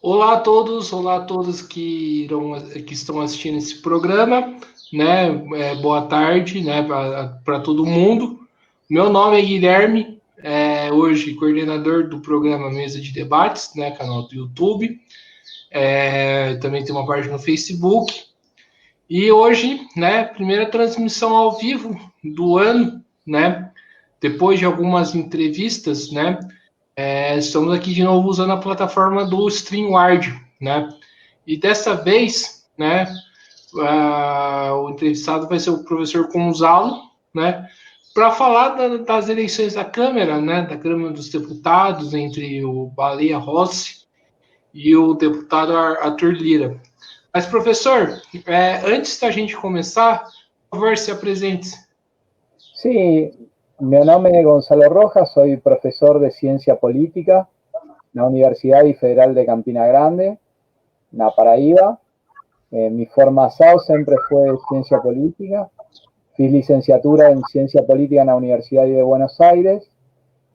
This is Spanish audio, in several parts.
Olá a todos que estão assistindo esse programa, né? Boa tarde, né, para todo mundo. Meu nome é Guilherme, hoje coordenador do programa Mesa de Debates, né, canal do YouTube. Também tem uma página no Facebook. E hoje, né, primeira transmissão ao vivo do ano, né? Depois de algumas entrevistas, né? Estamos aqui de novo usando a plataforma do StreamYard, né? E dessa vez, né, o entrevistado vai ser o professor Gonzalo, né, para falar das eleições da Câmara, né, da Câmara dos Deputados, entre o Baleia Rossi e o deputado Arthur Lira. Mas, professor, antes da gente começar, por favor, se apresente. Sí, mi nombre es Gonzalo Rojas, soy profesor de Ciencia Política en la Universidad Federal de Campina Grande, na Paraíba. Mi formación siempre fue Ciencia Política. Fiz licenciatura en Ciencia Política en la Universidad de Buenos Aires.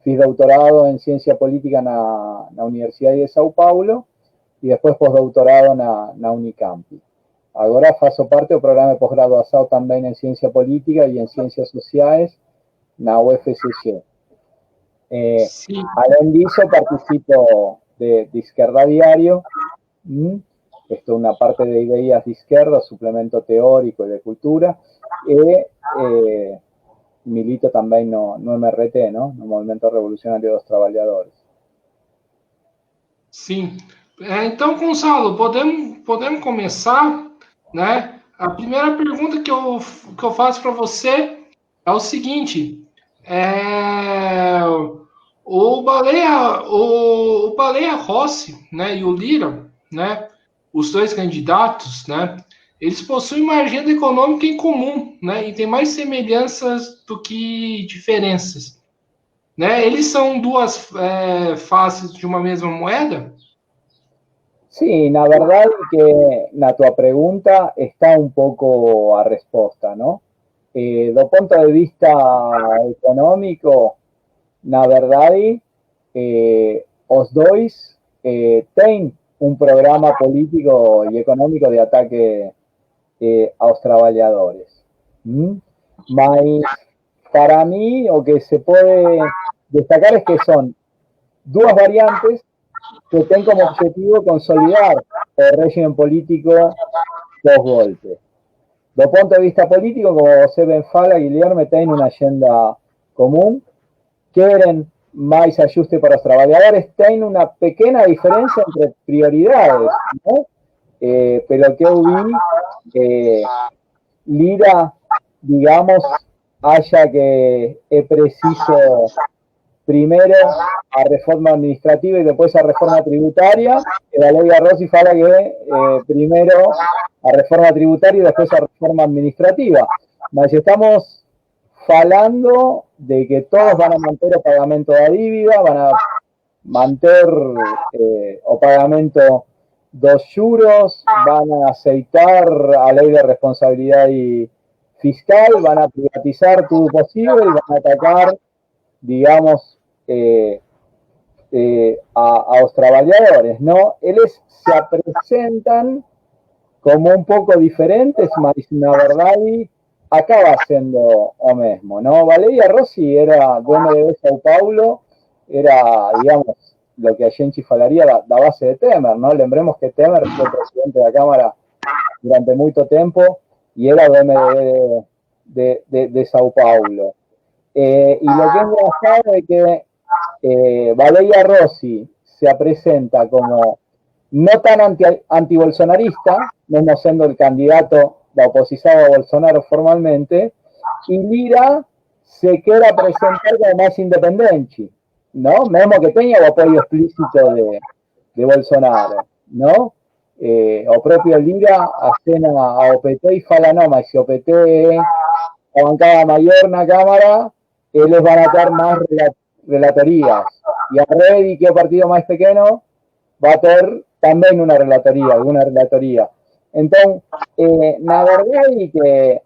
Fiz doctorado en Ciencia Política en la Universidad de Sao Paulo y después postdoctorado en la Unicamp. Ahora faço parte del programa de posgraduación también en Ciencia Política y en Ciencias Sociales na UFCG. Além disso, participo de Izquierda Diario. Esto es una parte de ideas de izquierda, suplemento teórico y de cultura. Milito también no MRT, ¿no? No Movimento Revolucionário dos Trabalhadores. Sim. Então, Gonçalo, podemos começar, né? A primeira pergunta que eu faço para você é o seguinte: o Baleia Rossi, né, e o Lira, né, os dois candidatos, né, eles possuem uma agenda econômica em comum, né, e tem mais semelhanças do que diferenças, né? Eles são duas faces de uma mesma moeda? Sí, la verdad que na tua pregunta está un poco a resposta, ¿no? Do ponto de vista económico, na verdade, os dois têm un programa político y económico de ataque a los trabajadores. Mas, para mí, lo que se puede destacar es que son dos variantes que tienen como objetivo consolidar el régimen político post-golpe. Do punto de vista político, como você bem fala, Guilherme, tienen una agenda común, quieren más ajuste para los trabajadores, tienen una pequeña diferencia entre prioridades, ¿no? Pero que eu vi, Lira, digamos, haya que es preciso primero a reforma administrativa y después a reforma tributaria. La ley de Rossi fala que primero a reforma tributaria y después a reforma administrativa. Mas estamos falando de que todos van a mantener o pagamento da dívida, van a manter o pagamento dos juros, van a aceitar a ley de responsabilidad fiscal, van a privatizar todo posible y van a atacar, digamos, a los trabajadores, ¿no? Ellos se presentan como un poco diferentes, mas la verdad acaba siendo lo mismo, ¿no? Baleia Rossi era do MDB Sao Paulo, era, digamos, lo que a gente falaría la base de Temer, ¿no? Lembremos que Temer fue presidente de la Cámara durante mucho tiempo y era do MDB de Sao Paulo. Y lo que es engraçado es que Baleia Rossi se presenta como no tan anti-bolsonarista, mismo siendo el candidato de oposición a Bolsonaro formalmente, y Lira se quiere presentar como más independiente, ¿no? Mismo que tenga el apoyo explícito de Bolsonaro, ¿no? O propio Lira acena a OPT y fala, no, mas si OPT es la bancada mayor en la Cámara, ellos van a tener más relatorías. Y a Redi, que es el partido más pequeño, va a tener también una relatoría. Entonces, la verdad es que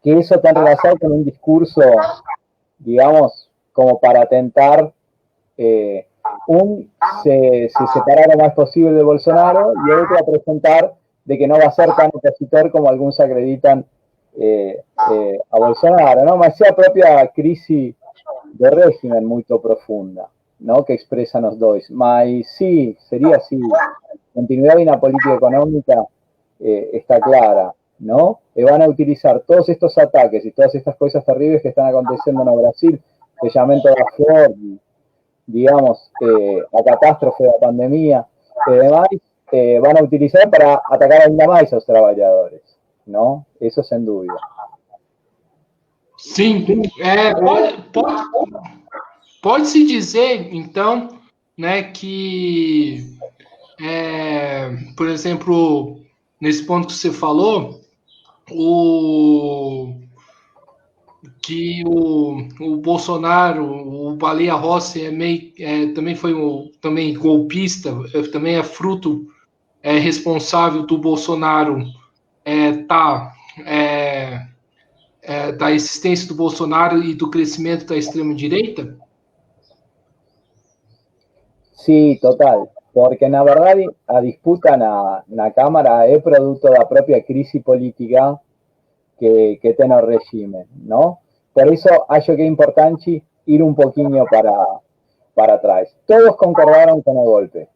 eso está relacionado con un discurso, digamos, como para tentar se separara lo más posible de Bolsonaro y el otro a presentar de que no va a ser tan opositor como algunos acreditan a Bolsonaro, ¿no? Mas é a própria crise de régimen muito profunda, ¿no? Que expresan os dois. Mas sí, sería así. Continuidad en la política económica está clara, ¿no? Van a utilizar todos estos ataques y todas estas cosas terribles que están aconteciendo en Brasil, especialmente la Ford, digamos, a catástrofe da pandemia e demais, van a utilizar para atacar ainda mais aos trabalhadores, não? Isso sem dúvida. Sim, pode-se dizer, então, né, que, por exemplo, nesse ponto que você falou, que o Bolsonaro, o Baleia Rossi também foi também golpista, também é fruto responsável do Bolsonaro da existência do Bolsonaro e do crescimento da extrema-direita? Sí, total, porque na verdade a disputa na Câmara é produto da própria crise política que tem o regime, ¿no? Por eso acho que es importante ir un poquito para atrás. Todos concordaron con el golpe.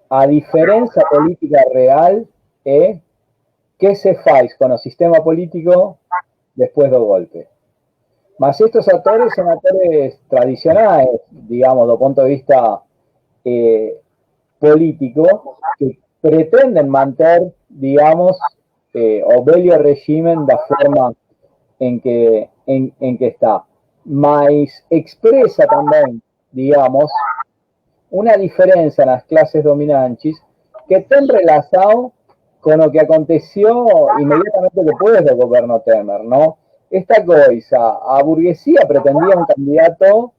A diferencia política real es qué se faz con el sistema político después del golpe. Mas estos actores son actores tradicionales, digamos, do punto de vista político, que pretenden mantener, digamos, o velho régimen da forma en que está. Mas expresa también, digamos, una diferencia en las clases dominantes que ten relación con lo que aconteció inmediatamente después del gobierno Temer, ¿no? Esta cosa, a burguesía pretendía un candidato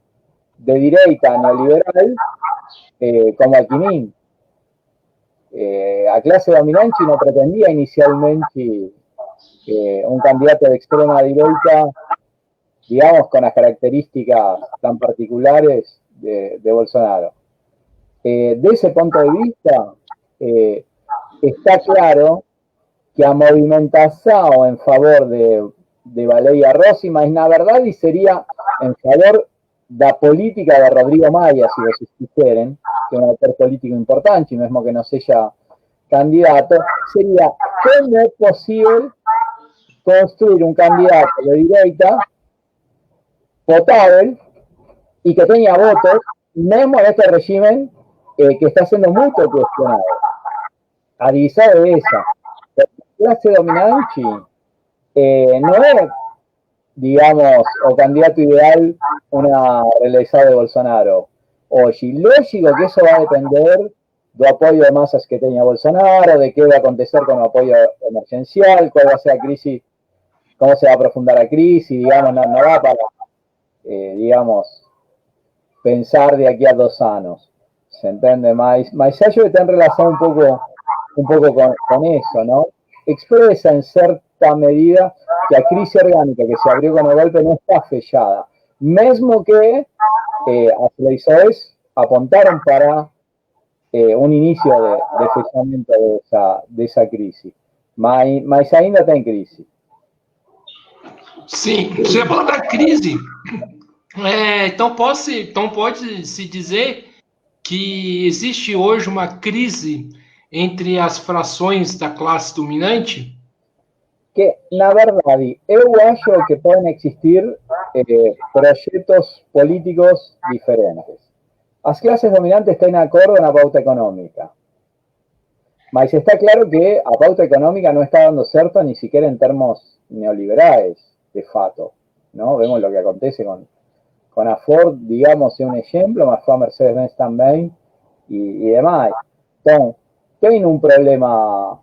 de derecha neoliberal como Alckmin. A clase dominante no pretendía inicialmente un candidato de extrema derecha, digamos, con las características tan particulares de Bolsonaro. De ese punto de vista, está claro que a movimentación en favor de Baleia Rossi, mas na verdade sería en favor da política de Rodrigo Maia, si vocês quieren, que es un actor político importante, mismo que no sea candidato, sería cómo es posible construir un candidato de derecha potable y que tenga votos, mismo en este régimen que está siendo muy cuestionado. A divisa de esa. La clase dominante no es, digamos, o candidato ideal una realizada de Bolsonaro. Oye, lógico que eso va a depender del apoyo de masas que tenga Bolsonaro, de qué va a acontecer con el apoyo emergencial, cuál va a ser la crisis, cómo se va a profundar la crisis, digamos, no va para, digamos, pensar de aquí a 2 años. ¿Se entiende? Mas ya yo tengo relación un poco con eso, ¿no? Expresa en cierta medida que la crisis orgánica que se abrió con el golpe no está fechada. Mesmo que as eleições apontaron para un inicio de fechamento de esa crisis. Mas ainda está en crisis. Sim, você falou da crise. Então pode-se dizer que existe hoje uma crise entre as frações da classe dominante? Que, na verdade, eu acho que podem existir projetos políticos diferentes. As classes dominantes têm acordo na pauta econômica. Mas está claro que a pauta econômica não está dando certo ni siquiera en termos neoliberais, de fato, ¿no? Vemos lo que acontece con a Ford, digamos, es un ejemplo, mas fue a Mercedes-Benz también y demás. Entonces, tiene un problema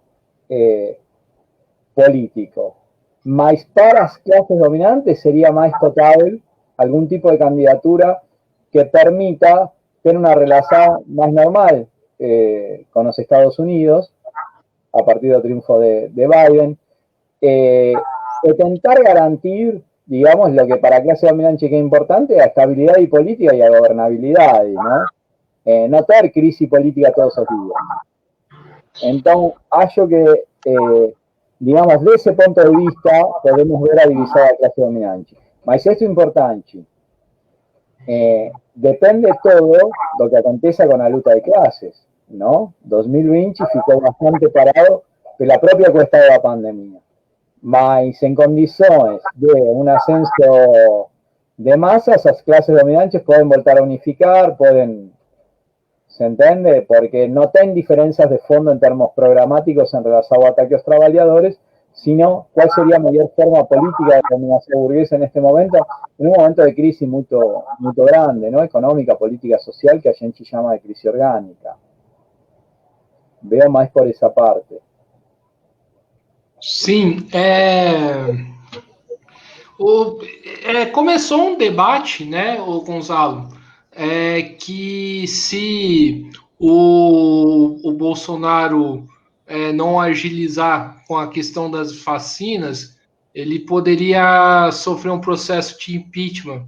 político. Mas para las clases dominantes sería más potable algún tipo de candidatura que permita tener una relación más normal con los Estados Unidos a partir del triunfo de Biden, intentar garantir, digamos, lo que para a clase dominante que é importante é a estabilidade política e a governabilidade, ¿no? No ter crise política todos os dias. Então, acho que, digamos, desse ponto de vista, podemos ver a divisão da classe dominante. Mas isto é importante. Depende todo do que aconteça com a luta de classes, ¿no? 2020 ficou bastante parado pela própria questão da pandemia. Mas en condiciones de un ascenso de masas, las clases dominantes pueden volver a unificar, pueden, ¿se entiende? Porque no tienen diferencias de fondo en términos programáticos en relación a ataques a los trabajadores, sino cuál sería la mejor forma política de dominación burguesa en este momento, en un momento de crisis muy grande, ¿no? Económica, política, social, que a gente llama de crisis orgánica. Veo más por esa parte. Sim, começou um debate, né, o Gonzalo, que se o Bolsonaro não agilizar com a questão das vacinas, ele poderia sofrer um processo de impeachment,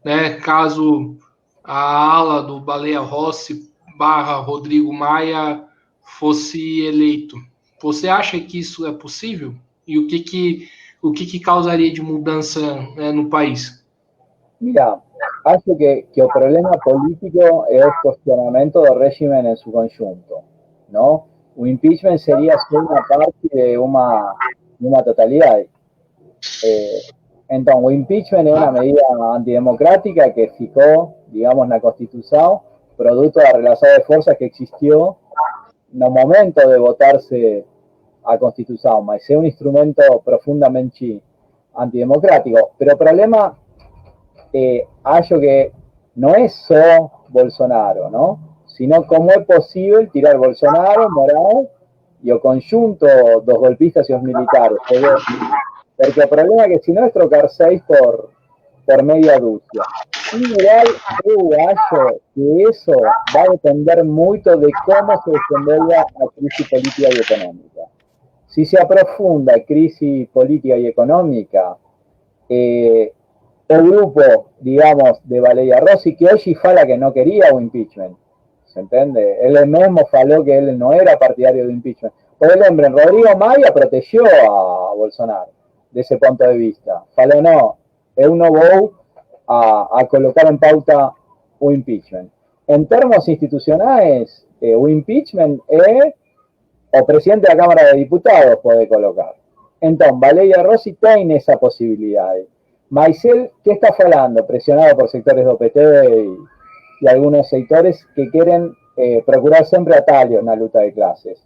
né, caso a ala do Baleia Rossi / Rodrigo Maia fosse eleito. Você acha que isso é possível? E o que causaria de mudança no país? Mira, acho que o problema político é o cuestionamento do régimen em seu conjunto, ¿no? O impeachment seria só uma parte de uma totalidade. Então, o impeachment é uma medida antidemocrática que ficou, digamos, na Constituição, produto da relação de forças que existiu no momento de votarse a Constitución, mas es un instrumento profundamente antidemocrático. Pero el problema, acho que no es solo Bolsonaro, ¿no? Sino cómo es posible tirar Bolsonaro, Moraes y el conjunto dos golpistas y los militares. Porque el problema es que si no es trocar 6 por media dúcia. En general, yo acho que eso va a depender mucho de cómo se desenvolva la crisis política y económica. Si se aprofunda a crisis política y económica, el grupo, digamos, de Baleia Rossi, que hoy fala que no quería un impeachment, ¿se entiende? Él mismo faló que él no era partidario de impeachment. Por el hombre, Rodrigo Maia protegió a Bolsonaro, de ese punto de vista. Faló, no, él no va a colocar en pauta un impeachment. En términos institucionales, un impeachment es o presidente de la Cámara de Diputados puede colocar. Entonces, Baleia Rossi tiene esa posibilidad. Maisel, ¿qué está falando? Presionado por sectores de OPT y algunos sectores que quieren procurar siempre atalhos en la lucha de clases.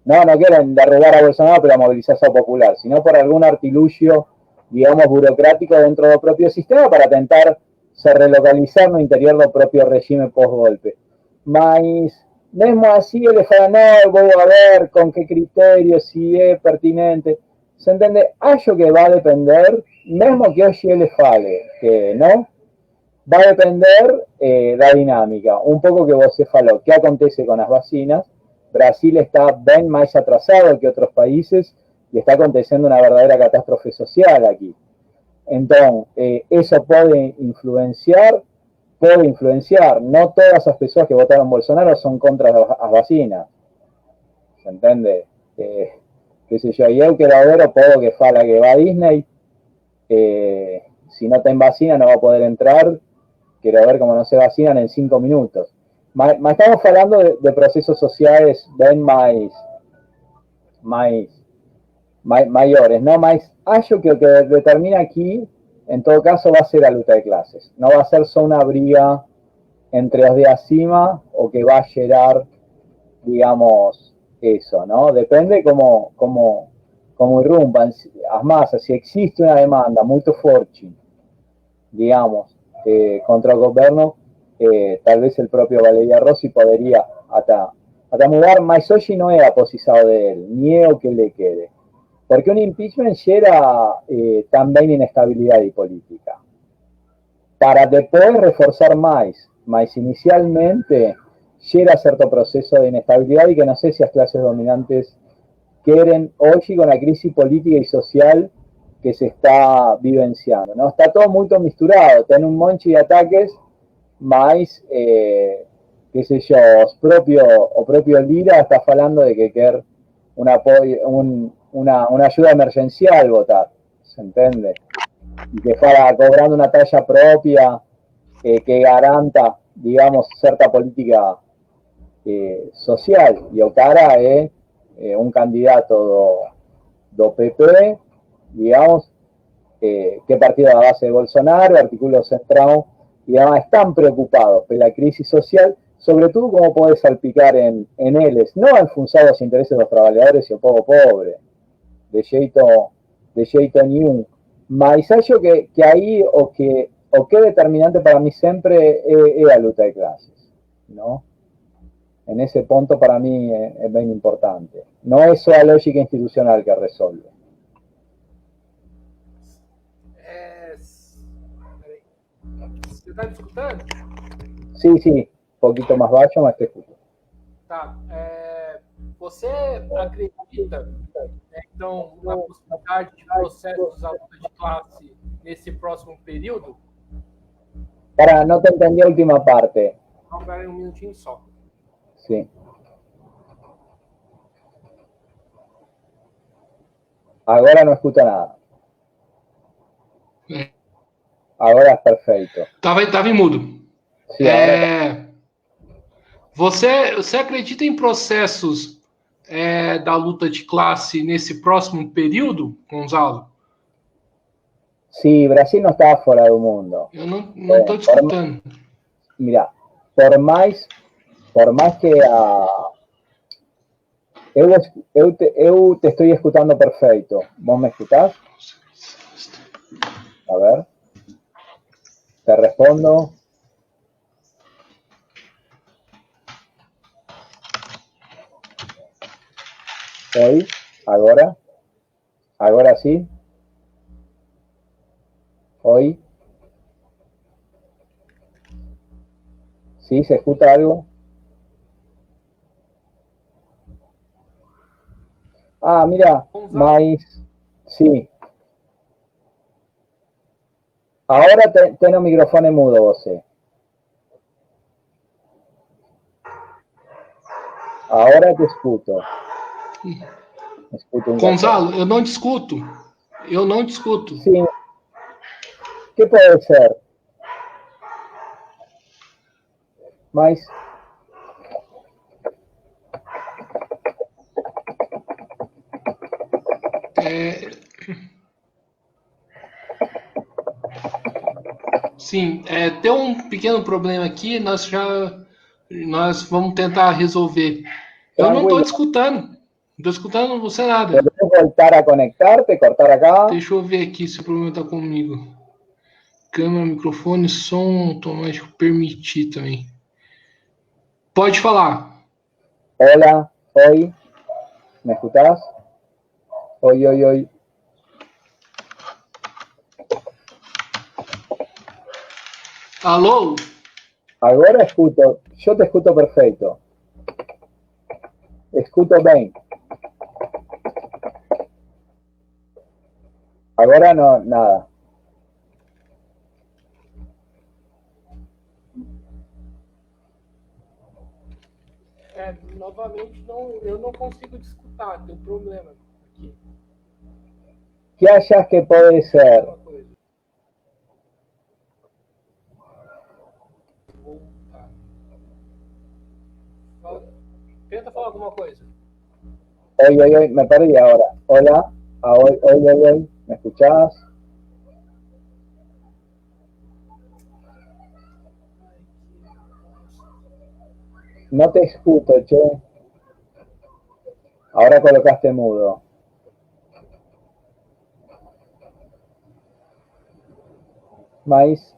No quieren derribar a Bolsonaro por la movilización popular, sino por algún artilugio, digamos, burocrático dentro del propio sistema para tentar se relocalizar no interior del propio régimen post-golpe. Mas, mesmo así, él fala, no, voy a ver con qué criterio, si es pertinente. ¿Se entiende? Acho que va a depender, mesmo que hoy él fale, que no, va a depender la dinámica. Un poco que vos se faló, ¿qué acontece con las vacinas? Brasil está bien más atrasado que otros países y está aconteciendo una verdadera catástrofe social aquí. Entonces, eso puede influenciar. No todas las personas que votaron Bolsonaro son contra las vacinas. ¿Se entiende? Qué sé yo, yo quiero ver o puedo que fala que va a Disney, si no ten vacina no va a poder entrar, quiero ver cómo no se vacinan en 5 minutos. Mas estamos hablando de procesos sociales bien mayores, ¿no? Mas acho que lo que determina aquí, en todo caso, va a ser la lucha de clases. No va a ser solo una briga entre los de acima o que va a generar, digamos, eso, ¿no? Depende cómo irrumpan las masas. Si existe una demanda muy fuerte, digamos, contra el gobierno, tal vez el propio Baleia Rossi podría hasta mudar, mas hoy no es aposizado de él, ni es o que le quede. Porque un impeachment genera también inestabilidad política. Para después reforzar más, mas inicialmente genera cierto proceso de inestabilidad y que no sé si las clases dominantes quieren hoy con la crisis política y social que se está vivenciando, ¿no? Está todo muy misturado, ten un monte de ataques, mas, qué sé yo, o propio Lira está hablando de que quer un apoyo, una ayuda emergencial votar, ¿se entiende? Y que fuera cobrando una talla propia que garanta, digamos, cierta política social. Y o cara es un candidato do PP, digamos, que partido da base de Bolsonaro, artículo central, y además están preocupados por la crisis social, sobre todo como puede salpicar en eles, no en función de los intereses de los trabajadores y el povo pobre, de jeito nenhum. Mas acho que aí o que é determinante para mí siempre es la lucha de clases, ¿no? En ese punto para mí es bien importante. No es solo la lógica institucional que resuelve. Você está me escutando? Sí, sí, un poquito más bajo, más te escucho. Tá. Você acredita, né, então, na possibilidade de processos à luta de classe nesse próximo período? Para, no te entendí la última parte. Não, pera aí um minutinho só. Sí. Ahora no escucho nada. Agora é perfeito. Tava em mudo. Sim, agora... Você acredita em processos da luta de classe nesse próximo período, Gonzalo? Sí, Brasil no está fora do mundo. Eu não estou te escutando. Mira, por mais que a... Eu te estou escutando perfeito. Vos me escutás? A ver. Te respondo. Oi? Agora? Agora sim? Oi? ¿Sí? ¿Se escucha algo? Ah, mira, mas... Sí. Ahora ten o microfone mudo, você. Agora te escuto. Gonzalo, eu não te escuto. Eu não te escuto. Sim. Que pode ser? Mas... Sim, tem um pequeno problema aqui, nós vamos tentar resolver. Eu não estou te escutando. Não estou escutando você nada. Podes voltar a conectarte, cortar acá? Deixa eu ver aqui se o problema está comigo. Câmera, microfone, som automático permitir também. Pode falar. Hola, oi. ¿Me escuchás? Oi, oi, oi. Alô? Agora escuto. Eu te escuto perfeito. Escuto bem. Agora não, nada. Novamente, eu não consigo te escutar, tem um problema aqui. Que achas que pode ser? Tenta falar alguma coisa. Oi, oi, oi, me perdí ahora. Hola, oi, oi, oi, oi, ¿me escuchás? No te escucho, che. Ahora colocaste mudo. Mas...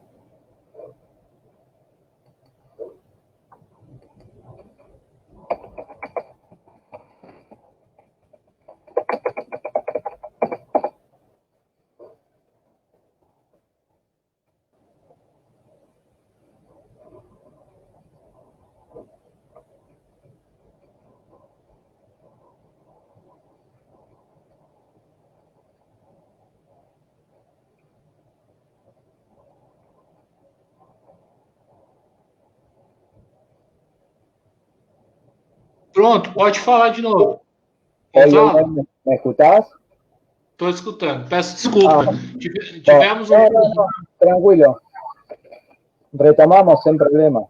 Pronto, pode falar de novo. Gonzalo, ¿me escuchás? Estou escutando. Peço desculpa. Tivemos um... Não, tranquilo. Retomamos sem problema.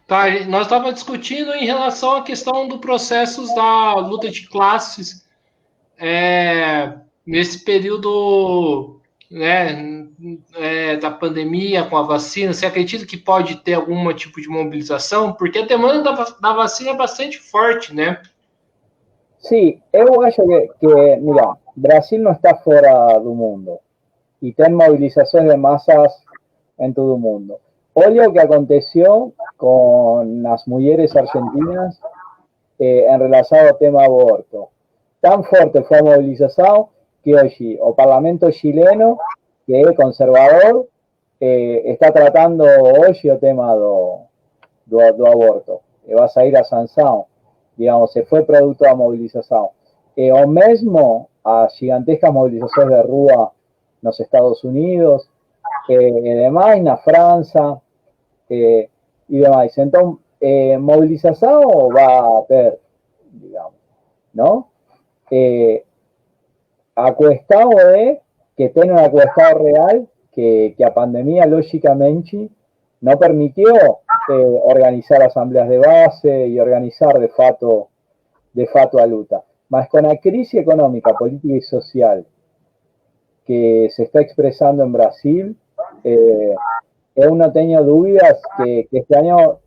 Tá, nós estávamos discutindo em relação à questão do processo da luta de classes nesse período, né, da pandemia com a vacina. Você acredita que pode ter algum tipo de mobilização? Porque a demanda da vacina é bastante forte, né? Sim, eu acho que mira, Brasil não está fora do mundo e tem mobilizações de massas em todo o mundo. Olha o que aconteceu com as mulheres argentinas em relação ao tema aborto. Tan forte foi a movilização que hoje o parlamento chileno, que é conservador, está tratando hoje o tema do aborto. E vai sair a sanção. Digamos, se foi produto da mobilização. O mesmo as gigantescas mobilizações de rua nos Estados Unidos, e demais, na França, e demais. Então, mobilização vai ter, digamos, não? A questão é que tem uma questão real que a pandemia, lógicamente, no permitió organizar asambleas de base y organizar de fato a luta. Mas con la crisis económica, política y social que se está expresando en Brasil, yo no tengo dudas que este año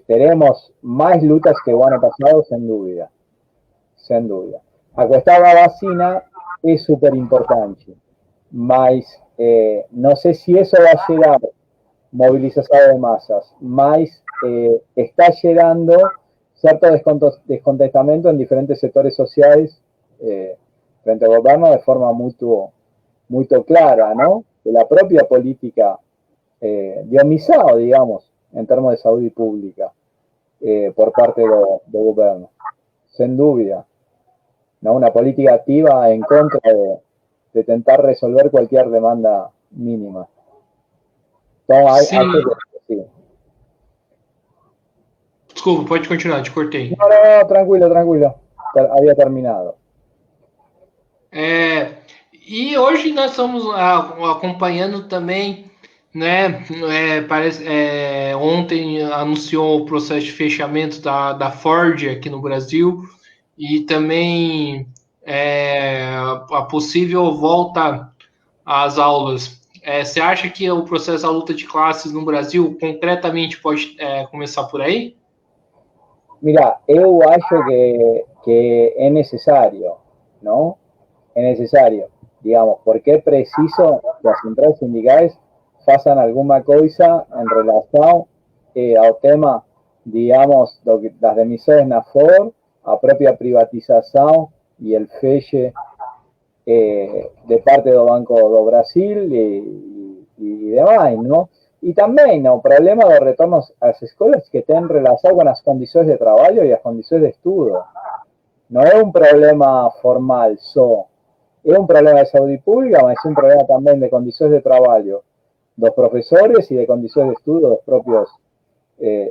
tenemos más lutas que el año pasado, sin duda. Sin duda. A cuestión de la vacina es súper importante, mas no sé si eso va a llegar movilização de massas, mas está gerando certo descontentamento em diferentes setores sociais frente ao governo de forma muito clara, ¿no? De la propia política de omissão, digamos, em termos de saúde pública por parte do governo, sem dúvida, ¿no? Una política activa en contra de tentar resolver cualquier demanda mínima. Sim. Desculpa, pode continuar, te cortei. Não, tranquilo. Havia terminado. E hoje nós estamos acompanhando também, né? Ontem anunciou o processo de fechamento da Ford aqui no Brasil e também a possível volta às aulas. Você acha que o processo da luta de classes no Brasil concretamente pode começar por aí? Mira, eu acho que é necessário, não? É necessário, digamos, porque é preciso que as centrais sindicais façam alguma coisa em relação ao tema, digamos, das demissões na Ford, a própria privatização e o feche de parte do Banco do Brasil y demás, ¿no? Y también el problema de retornos a las escuelas que tienen relación con las condiciones de trabajo y las condiciones de estudio. No es un problema formal solo, es un problema de salud pública, pero es un problema también de condiciones de trabajo de los profesores y de condiciones de estudio de los propios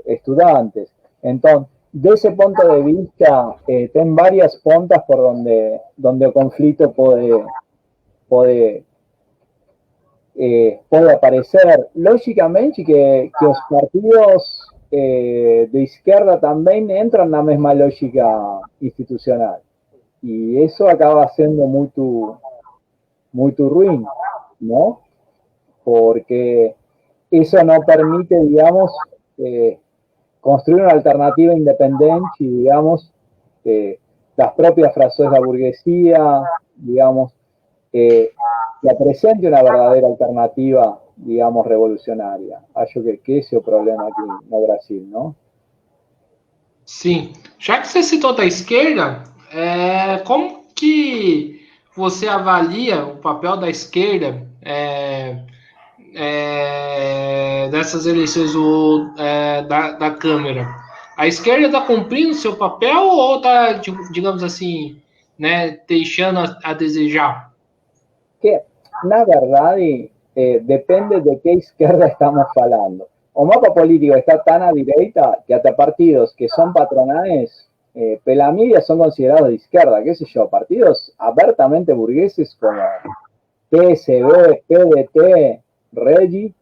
estudiantes. Entonces, de ese punto de vista, ten varias puntas por donde el conflicto puede aparecer. Lógicamente que los partidos de izquierda también entran en la misma lógica institucional. Y eso acaba siendo muy ruin, ¿no? Porque eso no permite, digamos, construir una alternativa independiente y, digamos, las propias frases de la burguesía, digamos, que presente una verdadera alternativa, digamos, revolucionária. Acho que esse é o problema aqui no Brasil, não? Sim. Já que você citou da esquerda, como que você avalia o papel da esquerda dessas eleições da Câmara? A esquerda está cumprindo seu papel ou está, digamos assim, né, deixando a desejar? Que, na verdade, depende de que esquerda estamos falando. o mapa político está tan a direita que hasta partidos que son patronales, pela media son considerados de izquierda, qué sé yo, partidos abiertamente burgueses como PSB, PDT, Regi,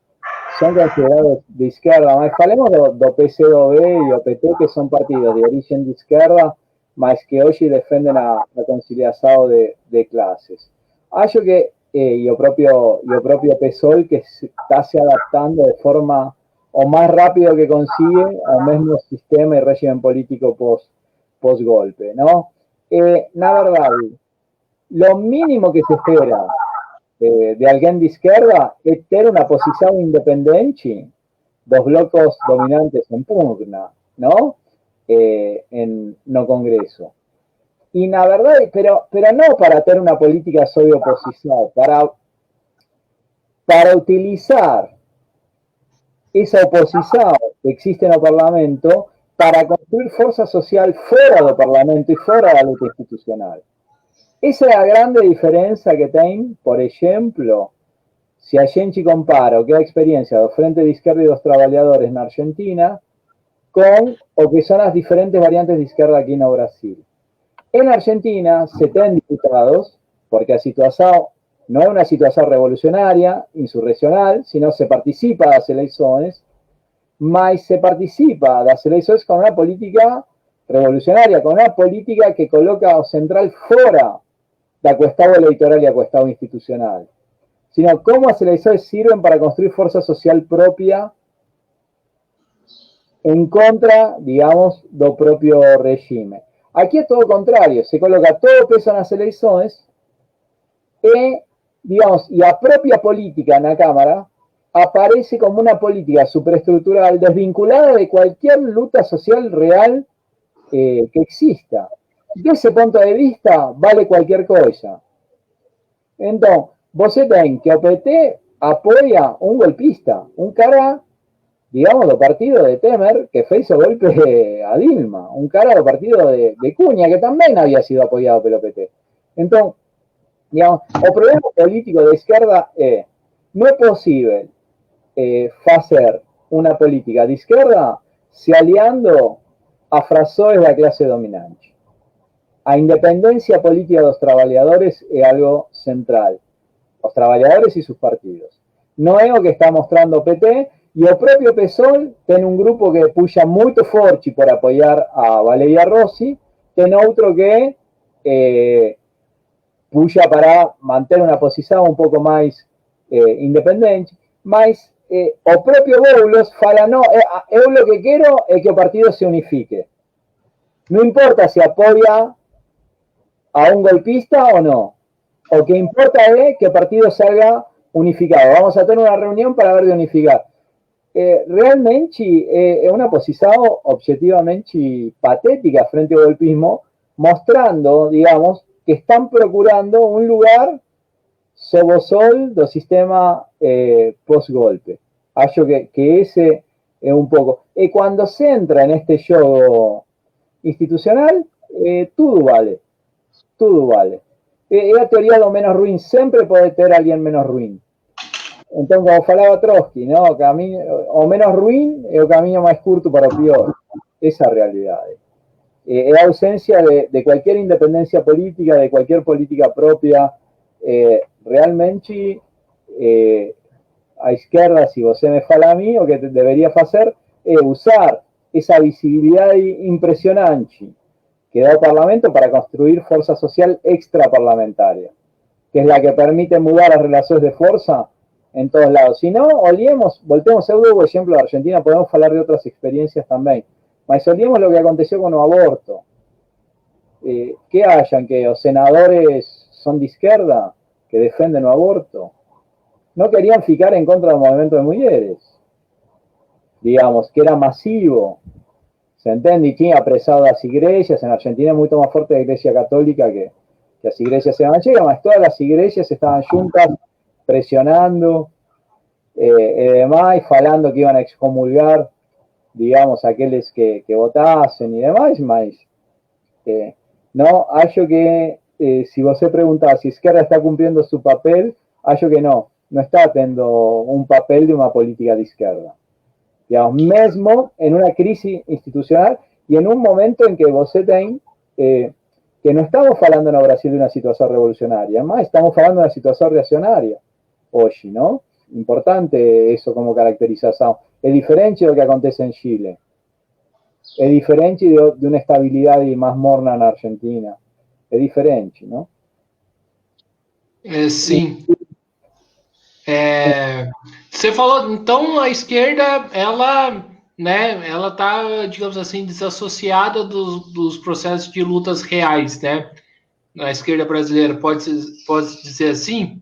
son considerados de izquierda. Mas falemos do PCdoB e o PT, que son partidos de origen de izquierda, mas que hoje defenden a conciliação de clases. Acho que e o próprio PSOL, que está se adaptando de forma o más rápido que consigue ao mesmo sistema e régimen político pós-golpe, ¿no? Na verdade, lo mínimo que se espera de alguém de esquerda é ter uma posição independente dos blocos dominantes en pugna, ¿no? No Congreso. Y la verdad, pero no para tener una política soy oposición, para utilizar esa oposición que existe en el Parlamento para construir fuerza social fuera del Parlamento y fuera de la lucha institucional. Esa es la grande diferencia que tiene, por ejemplo, si a gente compara o que la experiencia del Frente de Izquierda y los Trabajadores en Argentina con o que son las diferentes variantes de izquierda aquí en Brasil. En Argentina se tienen diputados, porque la situación no es una situación revolucionaria, insurreccional, sino se participa de las elecciones, mas se participa de las elecciones con una política revolucionaria, con una política que coloca o central fuera del acuestado electoral y acuestado institucional, sino cómo las elecciones sirven para construir fuerza social propia en contra, digamos, del propio régimen. Aquí es todo contrario, se coloca todo peso en las elecciones digamos, y la propia política en la Cámara aparece como una política superestructural desvinculada de cualquier lucha social real que exista. De ese punto de vista, vale cualquier cosa. Entonces, vos tenés que o PT apoya un golpista, un cara, digamos, del partido de Temer, que hizo golpe a Dilma, un cara del partido de Cuña, que también había sido apoyado por el PT. Entonces, digamos, el problema político de izquierda es, no es posible hacer una política de izquierda se aliando a fractores de la clase dominante. A independencia política de los trabajadores es algo central. Los trabajadores y sus partidos. No es lo que está mostrando PT, y el propio PSOL tiene un grupo que puya muy fuerte por apoyar a Valeria Rossi, tiene otro que puya para mantener una posición un poco más independiente, mas o propio Boulos fala, no, yo lo que quiero es que el partido se unifique. No importa si apoya a un golpista o no. O que importa es que el partido salga unificado. Vamos a tener una reunión para ver de unificar. Realmente es una posición objetivamente patética frente al golpismo, mostrando, digamos, que están procurando un lugar sobosol del sistema post-golpe. Acho que ese es un poco. Cuando se entra en este juego institucional, todo vale. Todo vale. La teoría de lo menos ruin, siempre puede tener alguien menos ruin. Entonces, como falaba Trotsky, ¿no? O menos ruin es el camino más curto para peor. Esa realidad. Es la ausencia de cualquier independencia política, de cualquier política propia. Realmente, a izquierda, si vos me fala a mí, o que debería hacer es usar esa visibilidad impresionante que da el Parlamento para construir fuerza social extraparlamentaria, que es la que permite mudar las relaciones de fuerza en todos lados. Si no, voltemos a por ejemplo, de Argentina, podemos hablar de otras experiencias también, mas olvidemos lo que aconteció con el aborto. Que hayan que los senadores son de izquierda, que defienden el aborto, no querían ficar en contra del movimiento de mujeres, digamos, que era masivo. Se entiende, y tiene apresado a las iglesias. En Argentina es mucho más fuerte la iglesia católica que las iglesias evangélicas, mas todas las iglesias estaban juntas presionando demás, y falando que iban a excomulgar, digamos, a aquellos que votasen y demás, mas no, hallo que si vos se preguntaba si izquierda está cumpliendo su papel, hallo que no está teniendo un papel de una política de izquierda. digamos, mesmo en una crisis institucional e em um momento em que você tem que não estamos falando no Brasil de uma situação revolucionária, mas estamos falando de uma situação reacionária hoje, não? Importante isso como caracterização. É diferente do que acontece em Chile. É diferente de uma estabilidade mais morna na Argentina. É diferente, não? Sim. Você falou, então a esquerda, ela, né, ela tá, digamos assim, desassociada dos processos de lutas reais, né? Na esquerda brasileira, pode dizer assim?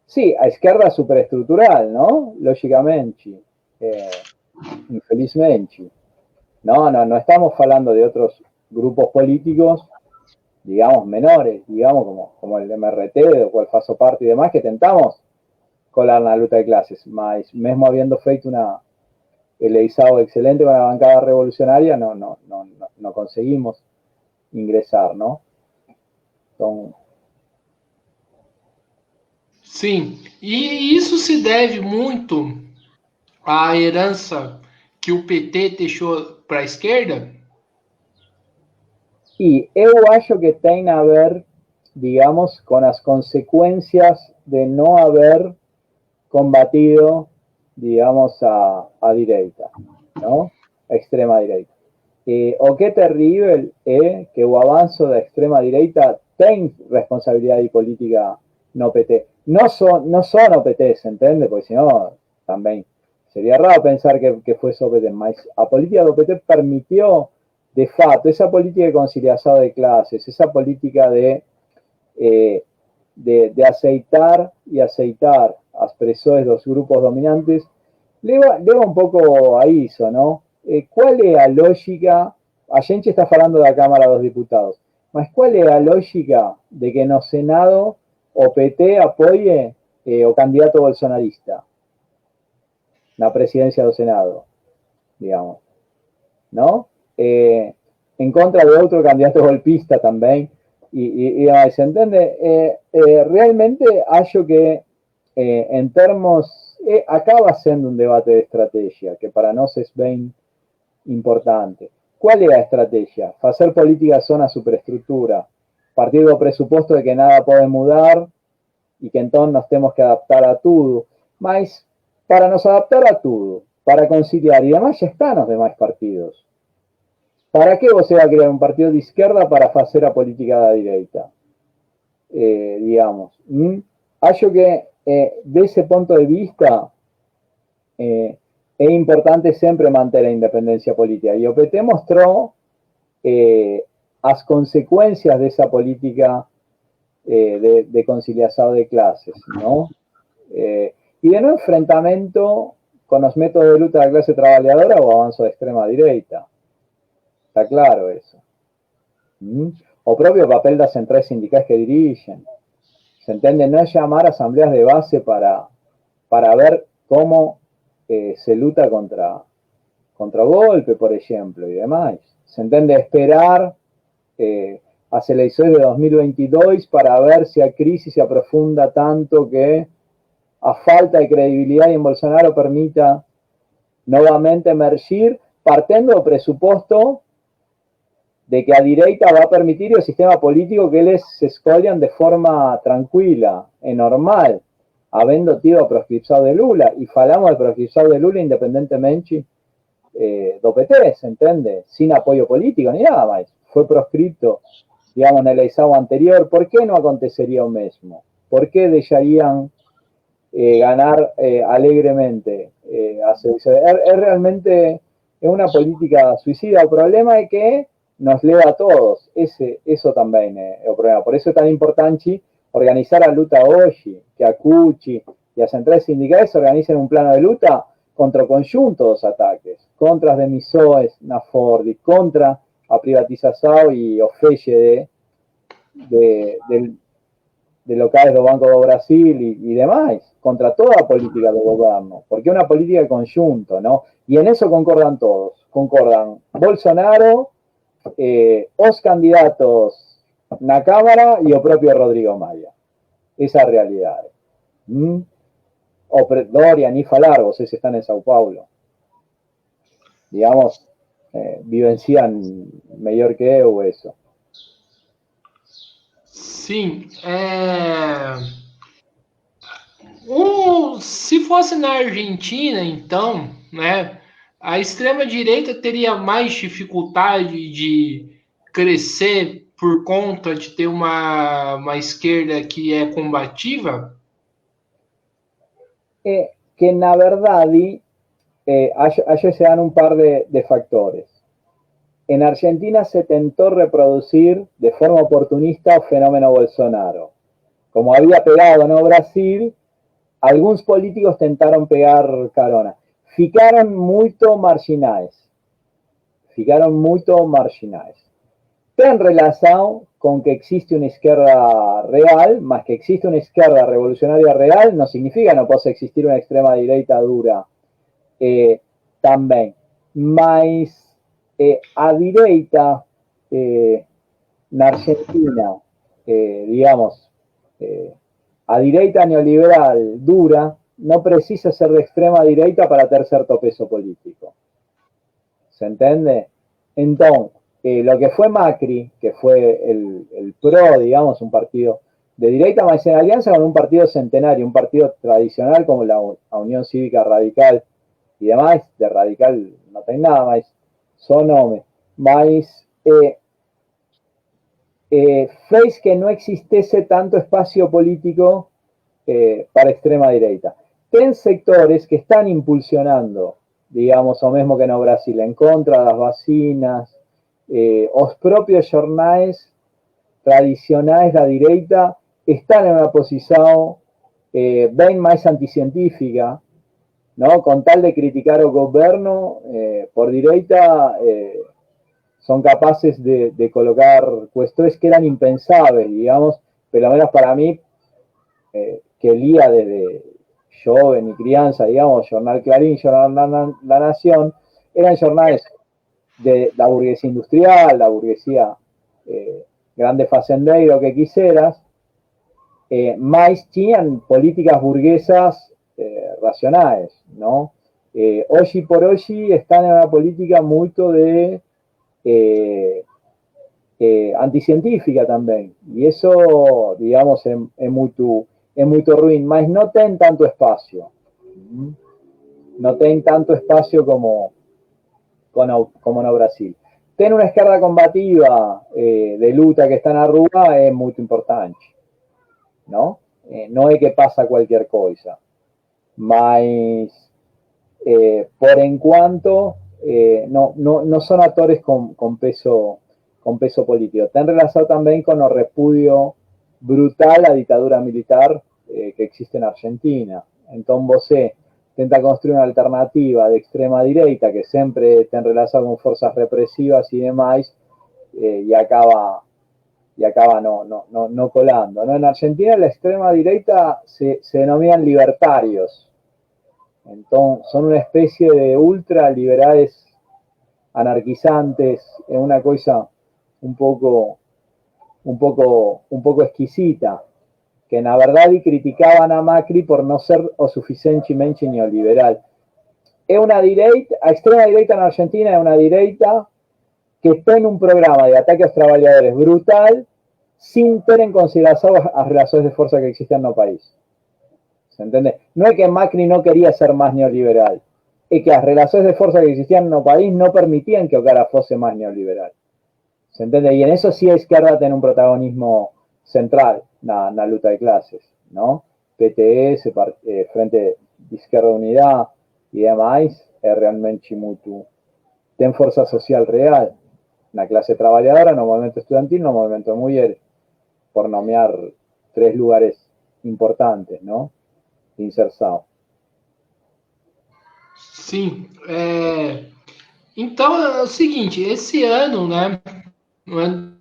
Sí, a esquerda superestructural, ¿no? Lógicamente, infelizmente. No estamos hablando de otros grupos políticos, digamos, menores, digamos, como el MRT, del cual faço parte y demás, que tentamos colar na luta de clases, mas mesmo habiendo feito una eleição excelente con la bancada revolucionaria, no conseguimos ingresar, ¿no? Entonces, sim, e isso se deve muito à herança que o PT deixou para a esquerda? E eu acho que tem a ver, digamos, con las consecuencias de no haber combatido, digamos, a direita, ¿no? A extrema direita. O que terrível é que o avanço da extrema direita tem responsabilidade política no PT. No son o PT, ¿se entiende? Porque si no, también sería raro pensar que fuese o PT, mas a política do PT permitió, de fato, esa política de conciliación de clases, esa política de aceitar y aceitar as pressões dos grupos dominantes, leva un pouco a isso, ¿no? ¿Cuál é a lógica? A gente está falando da Cámara dos Diputados, mas qual é a lógica de que no Senado o PT apoie o candidato bolsonarista na presidencia do Senado, digamos, ¿no? En contra de otro candidato golpista también, y se entiende, realmente acho que en términos, acaba siendo un debate de estrategia, que para nós es bien importante. ¿Cuál es la estrategia? Hacer política zona superestructura, partir do presupuesto de que nada puede mudar y que entonces nos tenemos que adaptar a todo, mas para nos adaptar a todo, para conciliar, y además ya están los demás partidos. ¿Para qué você va a crear un partido de izquierda para hacer a política de direita? Digamos. Acho que de ese punto de vista es importante siempre mantener la independencia política. Y o PT mostró las consecuencias de esa política de conciliación de clases, ¿no? Y de no enfrentamiento con los métodos de lucha de la clase trabajadora o avanzo de extrema direita. Está claro eso. O propio papel de las centrales sindicales que dirigen. Se entiende, no es llamar a asambleas de base para ver cómo se luta contra golpe, por ejemplo, y demás. Se entiende esperar a las elecciones de 2022 para ver si la crisis se aprofunda tanto que a falta de credibilidad en Bolsonaro permita nuevamente emergir partiendo del presupuesto de que a direita va a permitir el sistema político que eles se escolhan de forma tranquila, normal, habiendo tido proscripción de Lula, y falamos de proscripción de Lula independientemente do PT, se entiende, sin apoyo político ni nada más, fue proscripto, digamos, en el eleição anterior. ¿Por qué no acontecería lo mismo? ¿Por qué dejarían ganar alegremente? Es realmente una política suicida. El problema es que nos leva a todos, eso también es el problema. Por eso es tan importante organizar a luta hoy, que a CUCHI y a centrales sindicales organicen un plano de luta contra o conjunto dos ataques, contra as demissões na Ford, contra a privatización y o feche de locales do Banco do Brasil y demás, contra toda a política del gobierno, porque es una política de conjunto, ¿no? Y en eso concordan todos, concordan Bolsonaro, os candidatos na Cámara y o propio Rodrigo Maia. Esa realidad. O Dorian y Falar, vocês están en Sao Paulo. digamos, vivencian melhor que eu isso. Sim. Se fosse na Argentina, então, né, a extrema-direita teria mais dificuldade de crescer por conta de ter uma esquerda que é combativa? Que na verdade, allí se dan un par de factores. En Argentina se tentó reproducir de forma oportunista el fenómeno Bolsonaro. Como había pegado no Brasil, algunos políticos tentaron pegar carona. Ficaron muito marginais. Ten relación con que existe una izquierda real, más que existe una izquierda revolucionaria real, no significa no puede existir una extrema derecha dura también. Mas a direita na Argentina, digamos, a direita neoliberal dura, no precisa ser de extrema derecha para tener cierto peso político. ¿Se entiende? Entonces, lo que fue Macri, que fue el PRO, digamos, un partido de derecha, más en alianza con un partido centenario, un partido tradicional como la Unión Cívica Radical y demás, de radical no tengo nada más, son hombres, más fez que no existiese tanto espacio político para extrema derecha. Ten sectores que están impulsionando, digamos, o mesmo que no Brasil, en contra das vacinas, os propios jornais tradicionais da direita están en una posición bem más anticientífica, ¿no? Con tal de criticar al gobierno, por direita son capaces de colocar cuestiones que eran impensables, digamos, pero menos para mí, que lía desde joven y crianza, digamos, Jornal Clarín, Jornal La Nación, eran jornales de la burguesía industrial, la burguesía grande facendeiro que quisieras, más tenían políticas burguesas racionales, ¿no? Hoy por hoy están en una política muy de anticientífica también, y eso, digamos, es muy ruin, mas no ten tanto espacio, como no Brasil. Ten una izquierda combativa de luta que está en Aruba es muy importante, ¿no? No es que pasa cualquier cosa, mas por en cuanto no son actores con peso político. Ten relación también con el repudio brutal a la dictadura militar que existe en Argentina. Entonces, vos tenta construir una alternativa de extrema derecha que siempre está en relación con fuerzas represivas y demás, y acaba no colando, ¿no? En Argentina la extrema derecha se denominan libertarios. Entonces, son una especie de ultraliberales anarquizantes, es una cosa un poco exquisita, que na verdad criticaban a Macri por no ser o suficientemente neoliberal. Es una derecha, a extrema derecha en Argentina es una derecha que está en un programa de ataque a los trabajadores brutal, sin tener en consideración las relaciones de fuerza que existen en el país. ¿Se entiende? No es que Macri no quería ser más neoliberal, es que las relaciones de fuerza que existían en el país no permitían que Ocara fuese más neoliberal. ¿Se entiende? Y en eso sí la izquierda tiene un protagonismo central en la lucha de clases, ¿no? PTS, Frente de Izquierda Unidad y demás, es realmente mucho. Ten fuerza social real. La clase trabajadora, en el movimiento estudiantil, en el movimiento de mujeres, por nomear 3 lugares importantes, ¿no? De inserção. Sim. Então é o seguinte, esse ano, né? No ano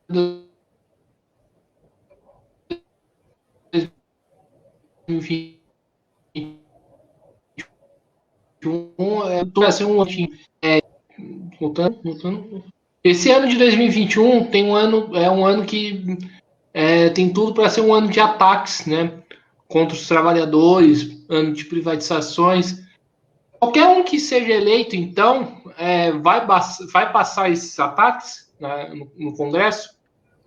de 2021, vai ser um voltando. Esse ano de 2021 é um ano que tem tudo para ser um ano de ataques, né? Contra os trabalhadores, ano de privatizações. qualquer um que seja eleito, então, vai passar esses ataques, né, no Congresso?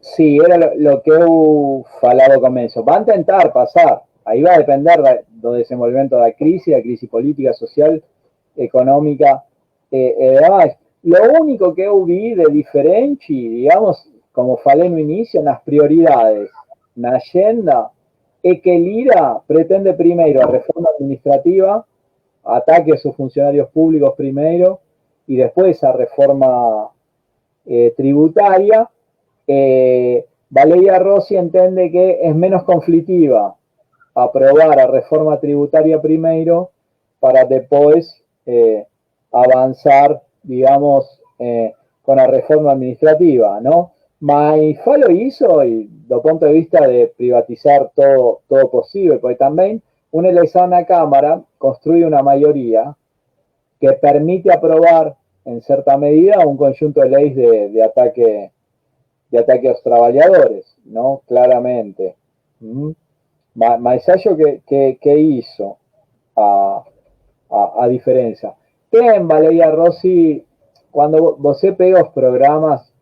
Sí, era lo que eu falaba ao começo. Va a tentar pasar. Aí va a depender do desenvolvimento da crise política, social, económica e demais. Lo único que eu vi de diferente, digamos, como falei no inicio, nas prioridades, na agenda, é que Lira pretende primeiro a reforma administrativa, ataque a sus funcionarios públicos primero, y después a reforma tributaria. Valeria Rossi entiende que es menos conflictiva aprobar a reforma tributaria primero para después avanzar, digamos, con la reforma administrativa, ¿no? Mas lo hizo y do punto de vista de privatizar todo posible, porque también una elección a la Cámara construye una mayoría que permite aprobar en cierta medida un conjunto de leyes de ataque a los trabajadores, ¿no? Claramente. Mas acho que hizo a diferencia. En Valeria Rossi, cuando você pega los programas,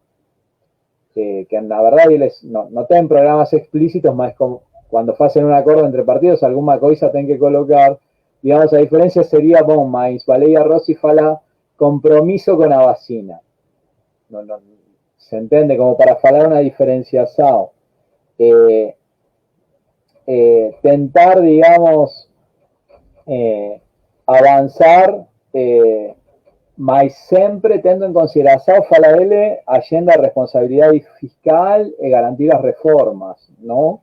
que la verdad eles no tienen programas explícitos, más como cuando hacen un acuerdo entre partidos, alguna cosa tienen que colocar, digamos, a diferencia sería, bom, mas Valeria Rossi fala compromiso con la vacina. No, se entiende, como para falar una diferenciación. Tentar, digamos, avanzar, mas siempre teniendo en consideración, fala dele, agenda de responsabilidad fiscal y garantir las reformas, ¿no?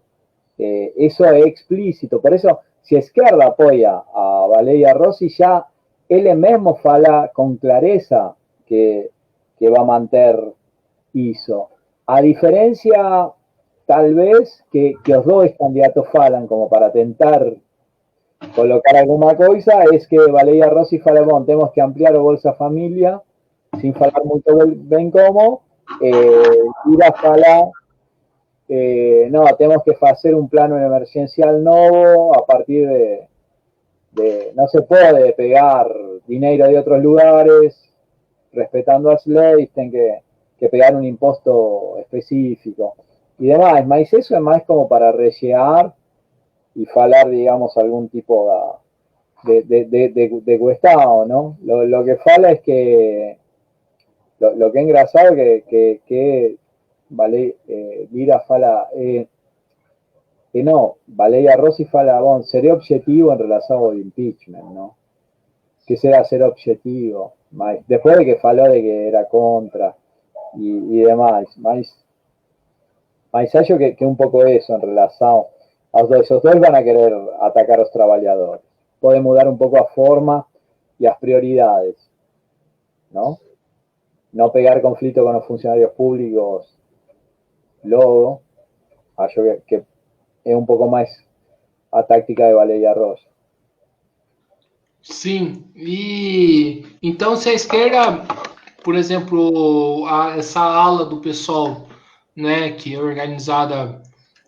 Eso es explícito. Por eso, si Izquierda apoya a Valeria Rossi, ya él mismo fala con clareza que va a mantener eso. A diferencia, tal vez, que los dos candidatos falan como para tentar colocar alguna cosa, es que Valeria Rossi fala, bueno, tenemos que ampliar o Bolsa Familia, sin falar mucho bien cómo, Lira fala, no, tenemos que hacer un plano emergencial nuevo a partir de no se puede pegar dinero de otros lugares, respetando las leyes, tienen que pegar un impuesto específico y demás, mas eso es más como para rellenar y falar, digamos, algún tipo de cuestado, ¿no? Lo que fala es que lo que es engrasado que vale, Lira fala que no, Valeria Rossi fala, bueno, sería objetivo en relación al impeachment, ¿no? Que será ser objetivo, después de que faló de que era contra y demás, mas yo que un poco eso en relación a esos dos van a querer atacar a los trabajadores. Puede mudar un poco a forma y a prioridades, ¿no? No pegar conflicto con los funcionarios públicos, luego, yo que es un poco más a táctica de Valeria Rossi. Sim, e então se a esquerda, por exemplo, essa ala do PSOL, né, que é organizada,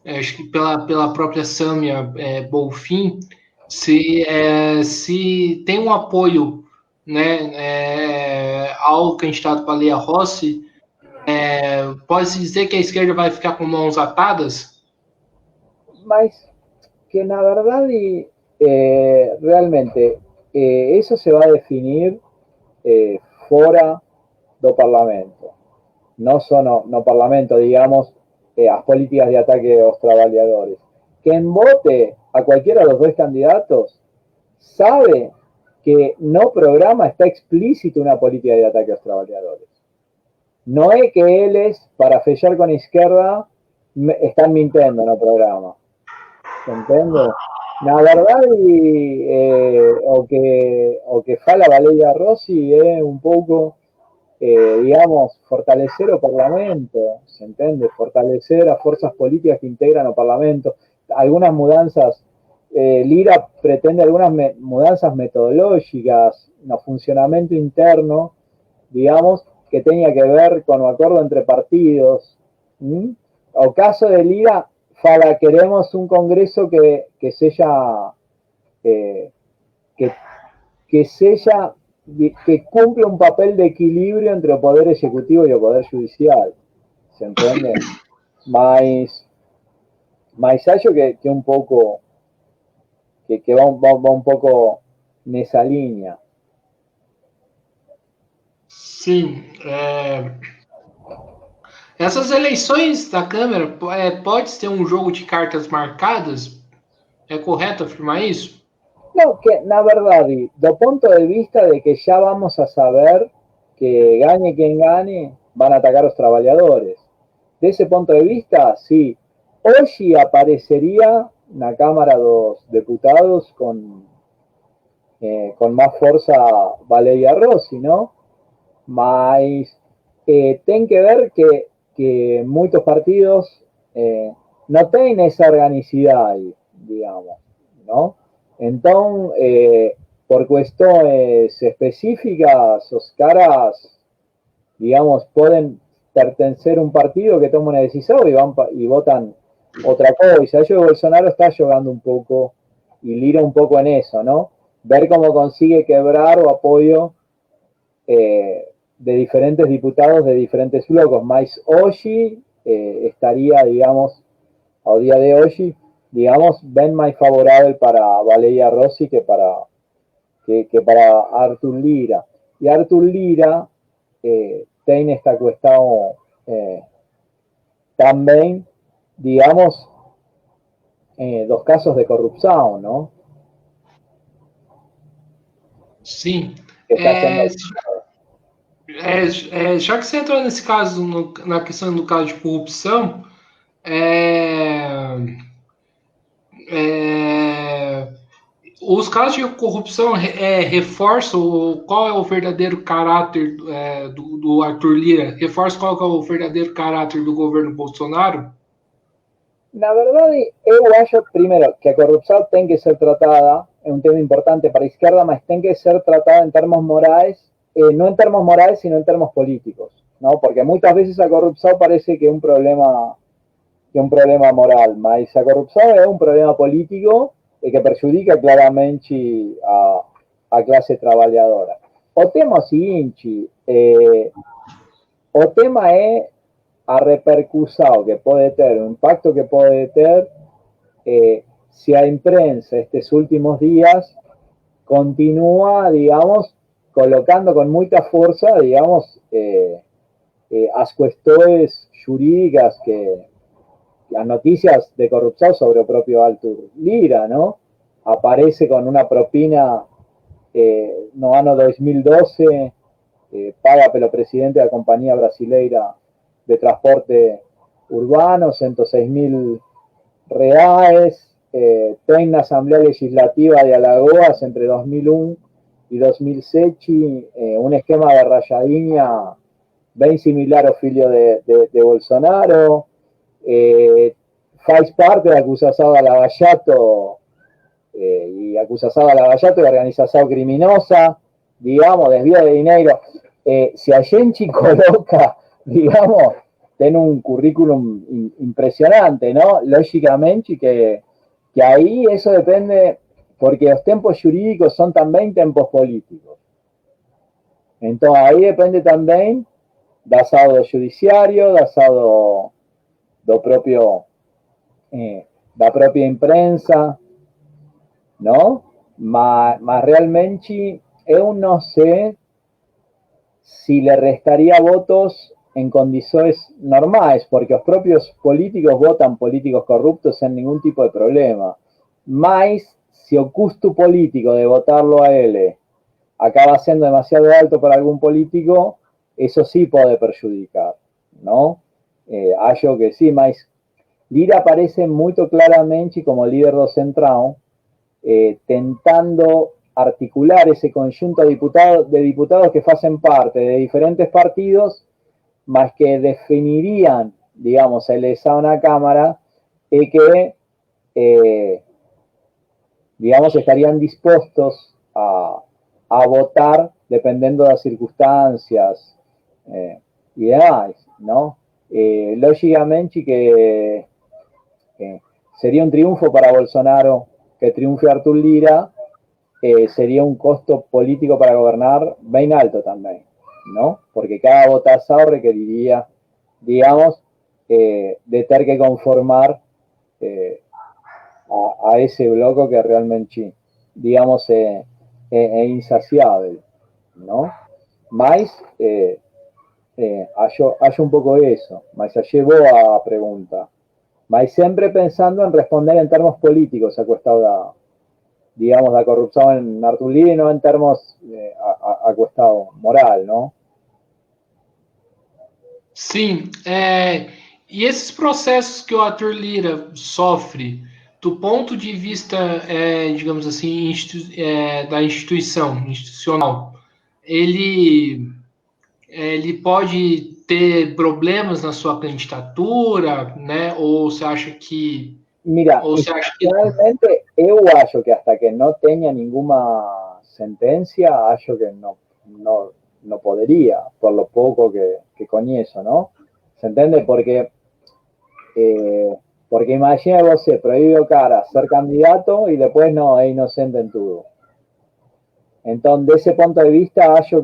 acho que pela própria Sâmia Bonfim, se tem um apoio, né, ao candidato Baleia Rossi, pode-se dizer que a esquerda vai ficar com mãos atadas? Mas que na verdade, realmente, eso se va a definir fora do Parlamento. No Parlamento, digamos, las políticas de ataque a los trabajadores. Quien vote a cualquiera de los dos candidatos sabe que no programa está explícito una política de ataque a los trabajadores. No es que ellos, para fechar con izquierda, están mintiendo no programa. ¿Entiendes? La verdad, o que fala Valeria Rossi es un poco, digamos, fortalecer el Parlamento, ¿se entiende? Fortalecer a fuerzas políticas que integran el Parlamento. Algunas mudanzas, Lira pretende algunas mudanzas metodológicas, no funcionamiento interno, digamos, que tenía que ver con un acuerdo entre partidos. O caso de Lira, fala, queremos un congreso que que sella, que cumple un papel de equilibrio entre o poder ejecutivo e o poder judicial. Se entende? Mas acho que un pouco que va un pouco nessa linha. Sim. Essas eleições da Câmara, pode ter um jogo de cartas marcadas? É correto afirmar isso? No, que na verdade, do punto de vista de que ya vamos a saber que gane quien gane, van a atacar a los trabajadores. De ese punto de vista, sí. Hoy aparecería na Cámara dos Deputados con más fuerza Valeria Rossi, ¿no? Mas ten que ver que muchos partidos no tienen esa organicidad, digamos, ¿no? Entonces, por cuestiones específicas, los caras, digamos, pueden pertenecer a un partido que toma una decisión y votan otra cosa. Yo creo que Bolsonaro está jugando un poco y lira un poco en eso, ¿no? Ver cómo consigue quebrar o apoyo de diferentes diputados de diferentes blocos. Mas hoy estaría, digamos, a día de hoy, digamos, ben más favorable para Valeria Rossi que para Artur Lira. Y Artur Lira tiene esta cuestión también, digamos, dos casos de corrupción, ¿no? Sim. Já que você entrou nesse caso, na questão do caso de corrupção, os casos de corrupção reforçam qual é o verdadeiro caráter do Arthur Lira? Reforça qual é o verdadeiro caráter do governo Bolsonaro? Na verdade, eu acho, primeiro, que a corrupção tem que ser tratada, é um tema importante para a esquerda, mas tem que ser tratada em termos morais, no en termos morales, sino en termos políticos, ¿no? Porque muchas veces la corrupción parece que es un problema moral, mas la corrupción es un problema político que perjudica claramente a clase trabajadora. O tema es el siguiente, o tema es a repercusión que puede tener, o impacto que puede tener si a imprensa estos últimos días continúa, digamos, colocando con mucha fuerza, digamos, las cuestiones jurídicas que las noticias de corrupción sobre el propio Arthur Lira, ¿no? Aparece con una propina no año 2012, paga pelo presidente de la compañía brasileira de transporte urbano, 106.000 reales, tiene una asamblea legislativa de Alagoas entre 2001 y 2007, un esquema de rayadinha bien similar al filho de Bolsonaro, faz parte de acusação da Lava Jato y acusação da Lava Jato de organización criminosa, digamos, desvío de dinero. Si a gente coloca, digamos, tiene un currículum impresionante, ¿no? Lógicamente que ahí eso depende, porque los tiempos jurídicos son también tiempos políticos. Entonces ahí depende también del asado judiciario, del asado do propio, da propia imprensa, ¿no? Mas realmente yo no sé si le restaría votos en condiciones normales, porque los propios políticos votan políticos corruptos sin ningún tipo de problema. Mas si el costo político de votarlo a él acaba siendo demasiado alto para algún político, eso sí puede perjudicar, ¿no? Hallo que sí, mas Lira aparece muy claramente como líder do Centrão, tentando articular ese conjunto de diputados que hacen parte de diferentes partidos, mas que definirían, digamos, a una Cámara que digamos, estarían dispuestos a votar dependiendo de las circunstancias y demás, ¿no? Lógicamente que sería un triunfo para Bolsonaro que triunfe Arthur Lira, sería un costo político para gobernar bien alto también, ¿no? Porque cada votación requeriría, digamos, de tener que conformar a ese bloque que realmente, digamos, es insaciable, ¿no? Mas, hallo un pouco eso, mas llevó a pregunta. Mas sempre pensando en responder en termos políticos a cuestión da, digamos, da corrupción en Artulí, no en termos a cuestión moral, ¿no? Sim, e esses processos que o Arthur Lira sofre, do ponto de vista, digamos assim, da institucional, ele pode ter problemas na sua candidatura, né? Ou você acha que, Mira, ou você acha que realmente eu acho que hasta que no tenga ninguna sentencia, acho que no podría, por lo poco que conozco, ¿no? ¿Se entiende? Porque imagina vos, prohibido cara ser candidato y después no, es inocente en todo. Entonces, de ese punto de vista, acho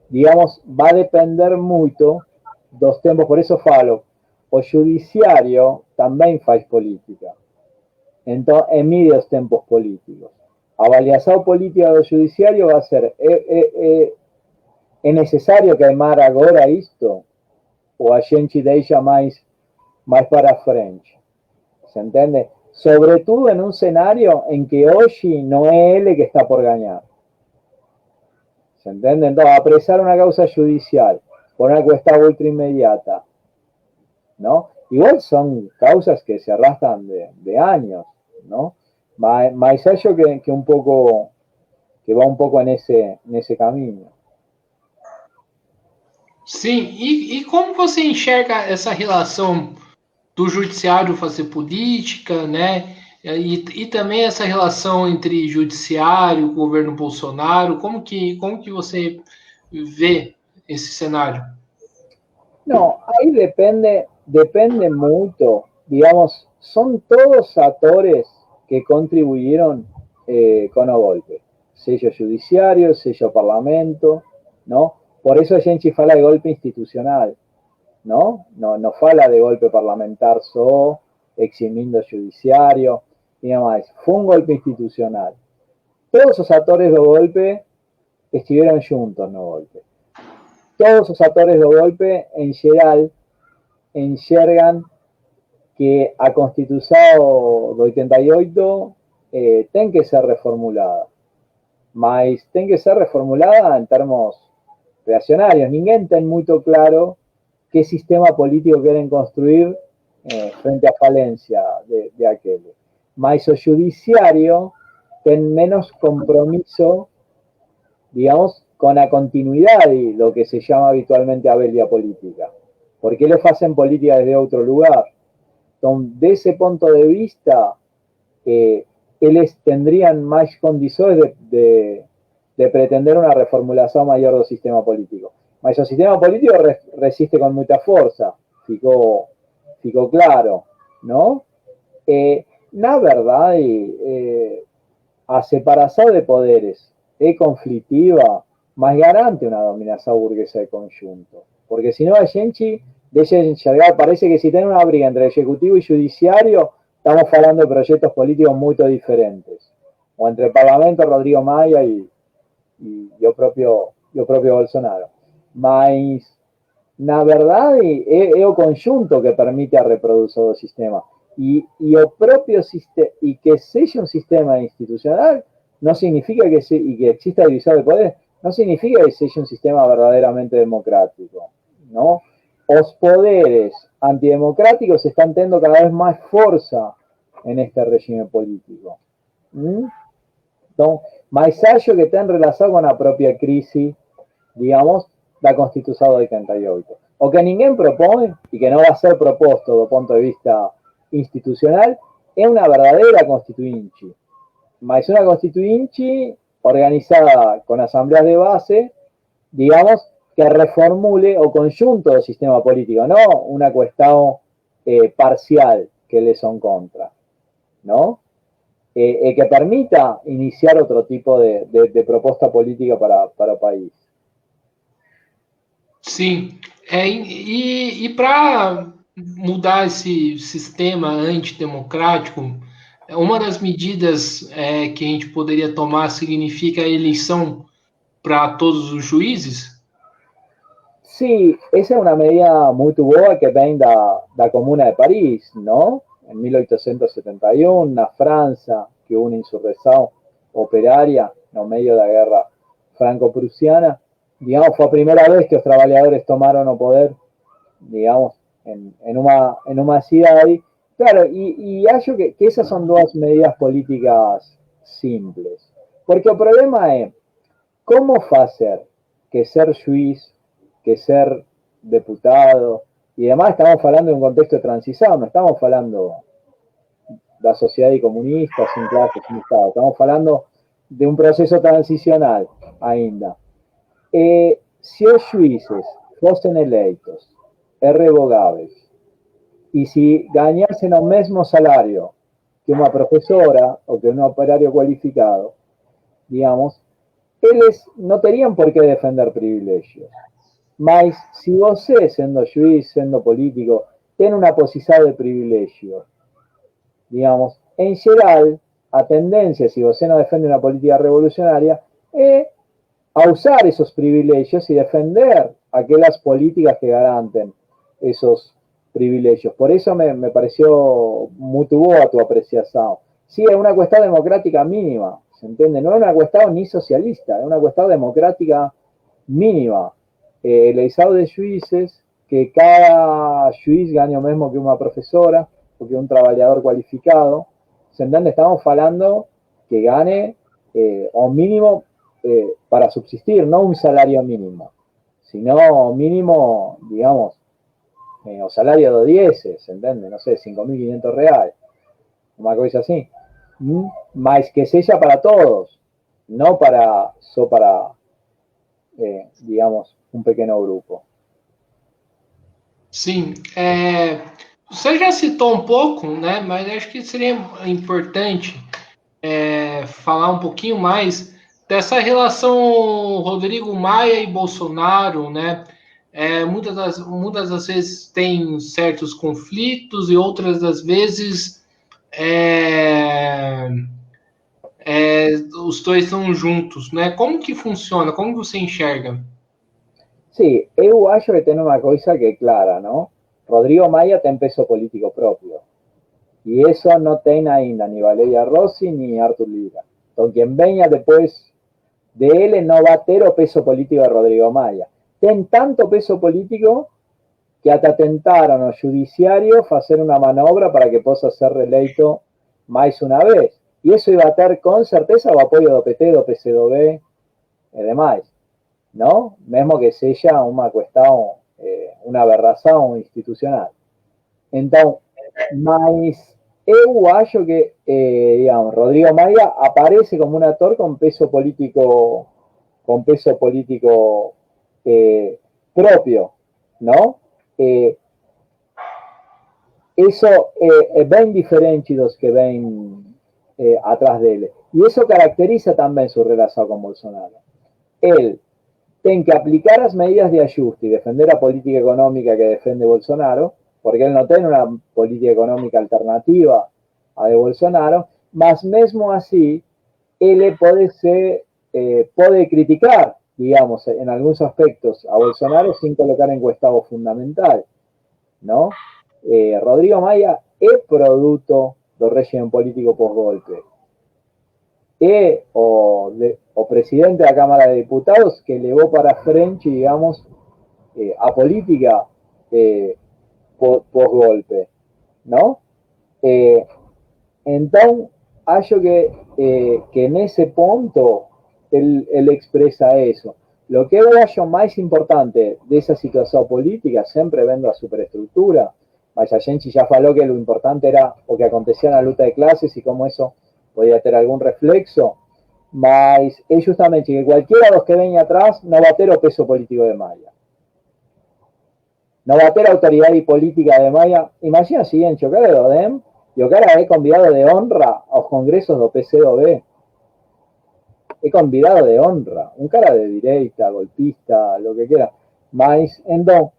digamos, va a depender mucho dos tempos, por eso falo, o judiciario también faz política. Entonces, emide os tempos políticos. A avaliação política do judiciario va a ser, é necessário queimar agora isto? Ou a gente deixa mais para frente? ¿Se entende? Sobretudo en un escenario en que hoy no es él que está por ganar. ¿Se entiende? Entonces, apresar una causa judicial por una cuestión ultra inmediata, ¿no? Igual son causas que se arrastran de años, ¿no? Mas yo que un poco, que va un poco en ese camino. sim. E como você enxerga essa relação do judiciário fazer política, né? E também essa relação entre judiciário, governo Bolsonaro, como que você vê esse cenário? No, ahí depende mucho, digamos, son todos actores que contribuyeron con el golpe, sello judiciario, sello parlamento, ¿no? Por eso a gente fala de golpe institucional, ¿no? No fala de golpe parlamentar solo, eximiendo judiciario, y nada más. Fue un golpe institucional. Todos esos actores del golpe estuvieron juntos no golpe. Todos los actores del golpe, en general, enxergan que a Constitución de 88 tiene que ser reformulada. Mas tiene que ser reformulada en términos reaccionarios. Ninguém tiene muy claro qué sistema político quieren construir frente a falencia de aquel. Mas o judiciario tiene menos compromiso, digamos, con la continuidad y lo que se llama habitualmente abelia política. Porque ellos hacen política desde otro lugar. Entonces, de ese punto de vista, ellos tendrían más condiciones de pretender una reformulación mayor del sistema político. Mas el sistema político resiste con mucha fuerza, ficó claro, ¿no? La verdad, a separación de poderes es conflictiva, más garante una dominación burguesa de conjunto. Porque si no, a gente deja de enxergar, parece que si tiene una briga entre ejecutivo y judiciario, estamos hablando de proyectos políticos muy diferentes. O entre el Parlamento, Rodrigo Maia y yo propio Bolsonaro. Mas, na verdade, é o conjunto que permite a reprodução do sistema. E o próprio sistema, e que seja um sistema institucional, não significa que exista divisão de poderes, não significa que seja um sistema verdadeiramente democrático, não? Os poderes antidemocráticos están teniendo cada vez más fuerza en este régimen político. Entonces, mas acho que está en relación con la propia crisis, digamos, la Constitución de 88. O que ninguém propone, y que no va a ser propuesto desde el punto de vista institucional, es una verdadera constituinte. Mas una constituinte organizada con asambleas de base, digamos, que reformule o conjunto del sistema político, no una cuestión parcial que le son contra, ¿no? que permita iniciar otro tipo de proposta política para o país. Sim, para mudar esse sistema antidemocrático, uma das medidas que a gente poderia tomar significa a eleição para todos os juízes? Sí, esa es una medida muy boa que vem da Comuna de París, ¿no? En 1871, na França, que hubo una insurrección operaria no medio da guerra franco-prusiana, digamos, fue a primera vez que los trabajadores tomaron o poder, digamos, en una ciudad. Claro, y hallo que esas son dos medidas políticas simples. Porque el problema es, ¿cómo hacer que ser juiz, que ser diputado, y además estamos hablando de un contexto de transición, no estamos hablando de la sociedad comunista, sin clases, sin Estado, estamos hablando de un proceso transicional ainda. Si los juízes fuesen eleitos, irrevogáveis, y si ganasen el mismo salario que una profesora o que un operario cualificado, digamos, ellos no tenían por qué defender privilegios. Mas, si você, sendo juiz, sendo político, tiene una posición de privilegio, digamos, en general, a tendencia, si você no defiende una política revolucionaria, es a usar esos privilegios y defender aquellas políticas que garanten esos privilegios. Por eso me pareció muy boa tu apreciación. Sí, es una cuestión democrática mínima, ¿se entiende? No es una cuestión ni socialista, es una cuestión democrática mínima. Eleição de juízes, que cada juiz gane o mesmo que una profesora o que un trabajador cualificado. ¿Se entiende? Estamos hablando que gane o mínimo para subsistir, no un salario mínimo, sino mínimo, digamos, o salario de 10, ¿se entiende? No sé, 5.500 reales, una cosa así. Más que sea para todos, no para, digamos, um pequeno grupo. Sim, você já citou um pouco, né? Mas acho que seria importante falar um pouquinho mais dessa relação Rodrigo Maia e Bolsonaro, né? Muitas das vezes tem certos conflitos e outras das vezes os dois estão juntos, né? Como que funciona? Como você enxerga? Sí, eu acho que tiene una cosa que es clara, ¿no? Rodrigo Maia tem peso político propio. Y eso no tiene ainda ni Valeria Rossi ni Artur Lira. Entonces, quien venga después de él no va a tener o peso político de Rodrigo Maia. Ten tanto peso político que hasta tentaron los judiciarios hacer una manobra para que possa ser reeleito más una vez. Y eso iba a tener con certeza o apoyo do PT, do PCdoB y demás, ¿no? Mesmo que sea una cuestión, una aberración institucional. Entonces, mas eu acho que, digamos, Rodrigo Maia aparece como un actor con peso político propio, ¿no? Eso es bien diferente de los que ven atrás de él. Y eso caracteriza también su relación con Bolsonaro. Él tiene que aplicar las medidas de ajuste y defender la política económica que defiende Bolsonaro, porque él no tiene una política económica alternativa a de Bolsonaro, mas mesmo así, él puede criticar, digamos, en algunos aspectos a Bolsonaro sin colocar en cuestión fundamental, ¿no? Rodrigo Maia es producto del régimen político post-golpe. Es o presidente de la Cámara de Diputados que elevó para frente, digamos, a política post-golpe, ¿no? Entonces, hallo que en ese punto él expresa eso. Lo que yo hallo más importante de esa situación política, siempre vendo a superestructura, vaya, Genchi ya faló que lo importante era lo que acontecía en la lucha de clases y cómo eso podía tener algún reflexo, mas es justamente que cualquiera de los que venga atrás no va a tener o peso político de Maia. No va a tener autoridad y política de Maia. Imagina si bien chocar de Odem E o cara é convidado de honra aos congressos do PCdoB. É convidado de honra. Un cara de direita, golpista, lo que quiera. Mas, então,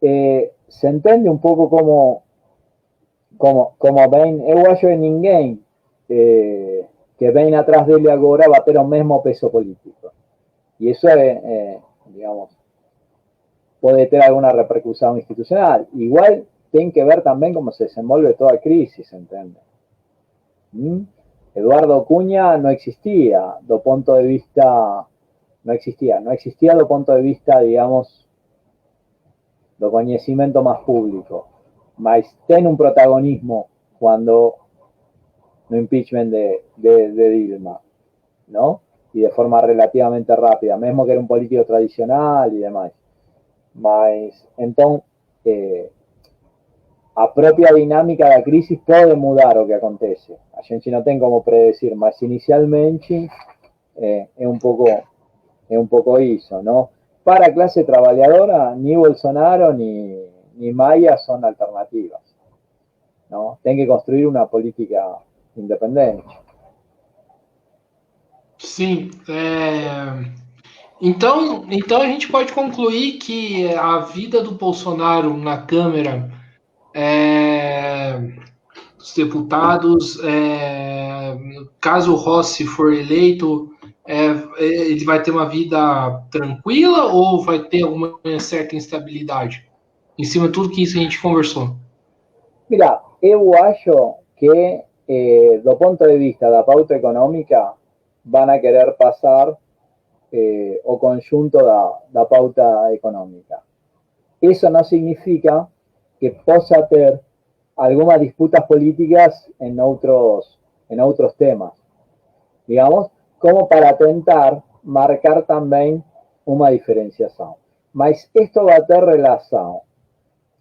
se entende un pouco como vem, eu acho que ninguém que vem atrás dele agora vai ter o mesmo peso político. E isso digamos, pode ter alguma repercussão institucional. Igual tem que ver também como se desenvolve toda a crise, entende? Eduardo Cunha não existia do ponto de vista, não existia do ponto de vista, digamos, do conhecimento mais público, mas tem um protagonismo quando no impeachment de Dilma, ¿no? Y de forma relativamente rápida, mesmo que era un político tradicional y demás. Mas, então, a própria dinâmica da crise pode mudar o que acontece. A gente não tem como predecir, mas inicialmente é um pouco isso, não? Para a classe trabalhadora, ni Bolsonaro ni Maia são alternativas, não? Tem que construir uma política independente. Sim. Então a gente pode concluir que a vida do Bolsonaro na Câmara, dos deputados, caso o Rossi for eleito, ele vai ter uma vida tranquila ou vai ter alguma certa instabilidade? Em cima de tudo que isso a gente conversou. Mira, eu acho que do ponto de vista da pauta econômica van a querer passar o conjunto da pauta econômica. Isso não significa que possa ter algumas disputas políticas em outros temas, digamos, como para tentar marcar também uma diferenciação. Mas isto vai ter relação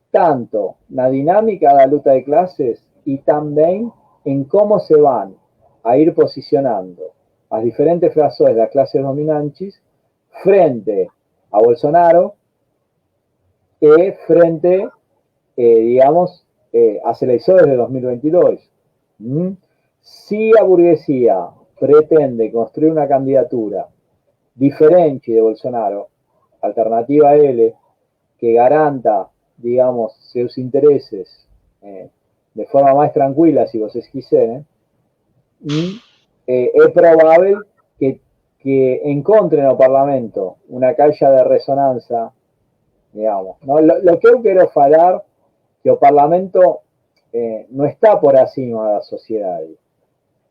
tanto na dinâmica da luta de classes e também em como se vão a ir posicionando as diferentes frações das classes dominantes frente a Bolsonaro e frente, digamos, às eleições de 2022. Se a burguesia pretende construir uma candidatura diferente de Bolsonaro, alternativa a ele, que garanta, digamos, seus interesses de forma mais tranquila, se vocês quiserem, é provável que encontre no Parlamento uma caixa de ressonância, digamos. ¿No? Lo que eu quero falar que o Parlamento não está por acima da sociedade,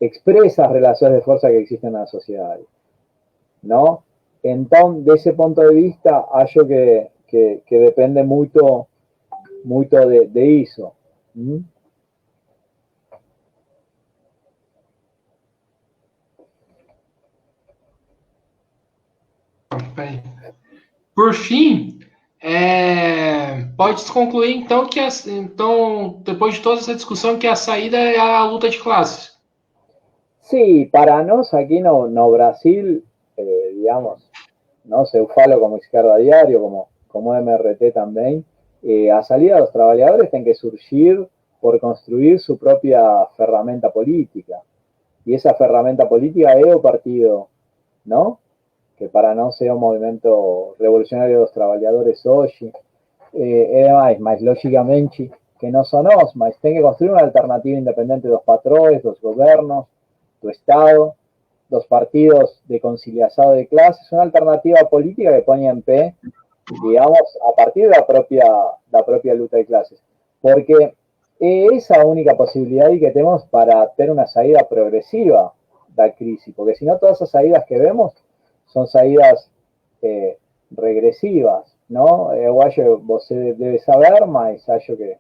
expressa as relações de força que existem na sociedade, não? Então, desse ponto de vista, acho que depende muito de isso. Por fim, pode-se concluir então que depois de toda essa discussão, que a saída é a luta de classes. Sí, para nós aqui no Brasil, digamos, no sé, eu falo como Izquierda Diario, como MRT também, a salida dos trabalhadores tem que surgir por construir su propia ferramenta política. Y esa ferramenta política é o partido, ¿no? Que para nós é o movimento revolucionário dos trabalhadores hoje. E demais, mas lógicamente que não são nós, mas tem que construir uma alternativa independente dos patrões, dos governos, do Estado, dos partidos de conciliação de classes, uma alternativa política que ponha em pé, digamos, a partir da própria luta de classes. Porque é essa a única possibilidade que temos para ter uma saída progressiva da crise, porque senão todas as saídas que vemos são saídas regressivas, não? Eu acho que você deve saber, mas acho que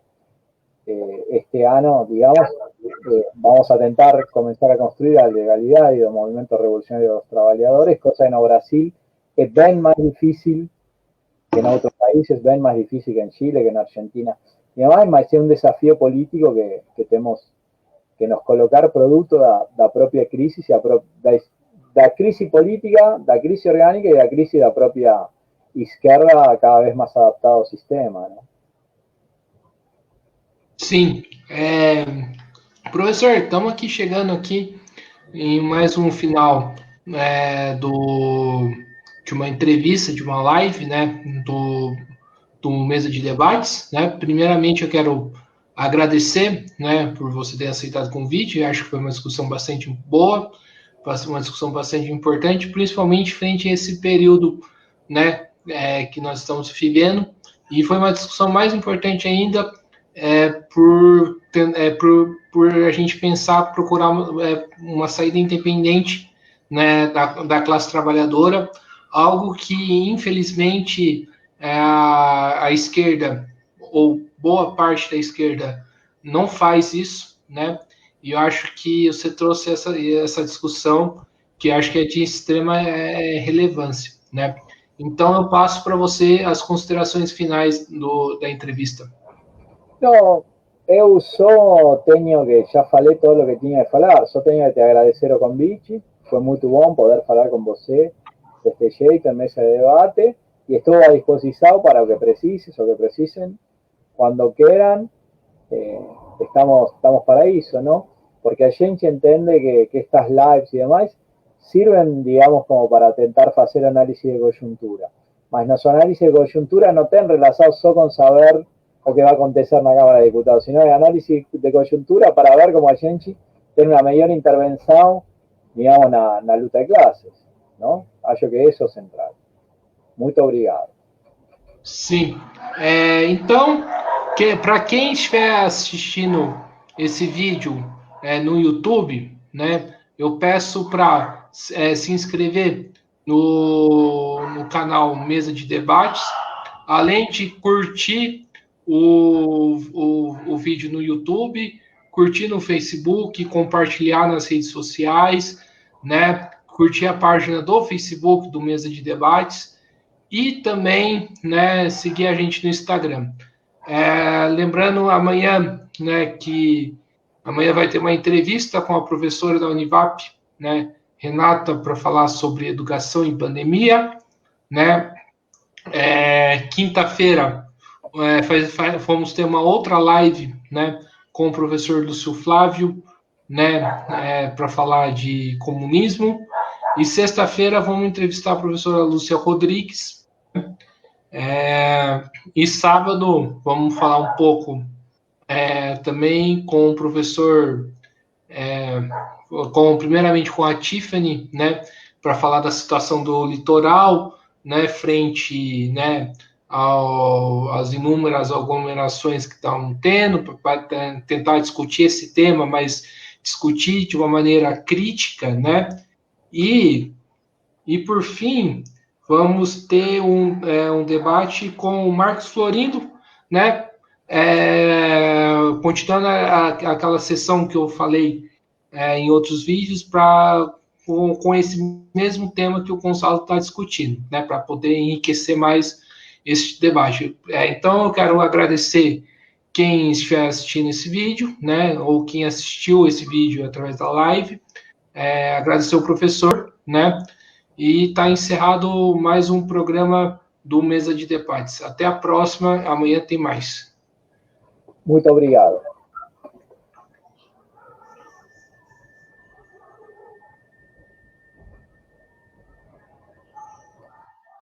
este ano, digamos, vamos a tentar começar a construir a legalidade do movimento revolucionário dos trabalhadores, cosa que no Brasil é bem mais difícil que em outros países, bem mais difícil que em Chile, que na Argentina. E además, mas é um desafio político que temos que nos colocar produto da própria crise, da crise política, da crise orgânica e da crise da própria esquerda cada vez mais adaptada ao sistema, né? Sim. Professor, estamos aqui chegando aqui em mais um final de uma entrevista, de uma live, né, do Mesa de Debates, né? Primeiramente, eu quero agradecer, né, por você ter aceitado o convite. Eu acho que foi uma discussão bastante boa, uma discussão bastante importante, principalmente frente a esse período, né, que nós estamos vivendo. E foi uma discussão mais importante ainda por a gente pensar, procurar uma saída independente, né, da classe trabalhadora, algo que, infelizmente, a esquerda, ou boa parte da esquerda, não faz isso, né? E eu acho que você trouxe essa discussão, que acho que é de extrema relevância, né? Então, eu passo para você as considerações finais da entrevista. No, eu só tenho que, já falei todo o que tinha que falar, só tenho que te agradecer o convite, foi muito bom poder falar com você deste jeito, en mesa de debate, y estou a disposición para lo que precises o que precisen, cuando quieran, estamos para eso, ¿no? Porque a gente entende que estas lives y demás sirven, digamos, como para tentar hacer análisis de coyuntura. Mas nuestro análisis de coyuntura no ten relacionado solo con saber o que va a acontecer en la Cámara de Diputados, sino de análisis de coyuntura para ver cómo a gente tiene una mejor intervención, digamos, en la luta de clases, ¿no? Acho que isso é central. Muito obrigado. Sim. Então, para quem estiver assistindo esse vídeo no YouTube, né, eu peço para se inscrever no canal Mesa de Debates, além de curtir o vídeo no YouTube, curtir no Facebook, compartilhar nas redes sociais, né, curtir a página do Facebook do Mesa de Debates e também, né, seguir a gente no Instagram. Lembrando amanhã, né, que amanhã vai ter uma entrevista com a professora da Univap, né, Renata, para falar sobre educação em pandemia, né? Quinta-feira fomos ter uma outra live, né, com o professor Lúcio Flávio, né, para falar de comunismo. E sexta-feira vamos entrevistar a professora Lúcia Rodrigues. E sábado vamos falar um pouco também com o professor, primeiramente com a Tiffany, né, para falar da situação do litoral, né, frente, né, às inúmeras aglomerações que estão tendo, para tentar discutir esse tema, mas discutir de uma maneira crítica, né, e por fim, vamos ter um debate com o Marcos Florindo, né? Continuando aquela sessão que eu falei em outros vídeos, com esse mesmo tema que o Gonçalo está discutindo, né? Para poder enriquecer mais esse debate. Então, eu quero agradecer quem estiver assistindo esse vídeo, né? Ou quem assistiu esse vídeo através da live. Agradecer o professor, né? E está encerrado mais um programa do Mesa de Debates. Até a próxima, amanhã tem mais. Muito obrigado.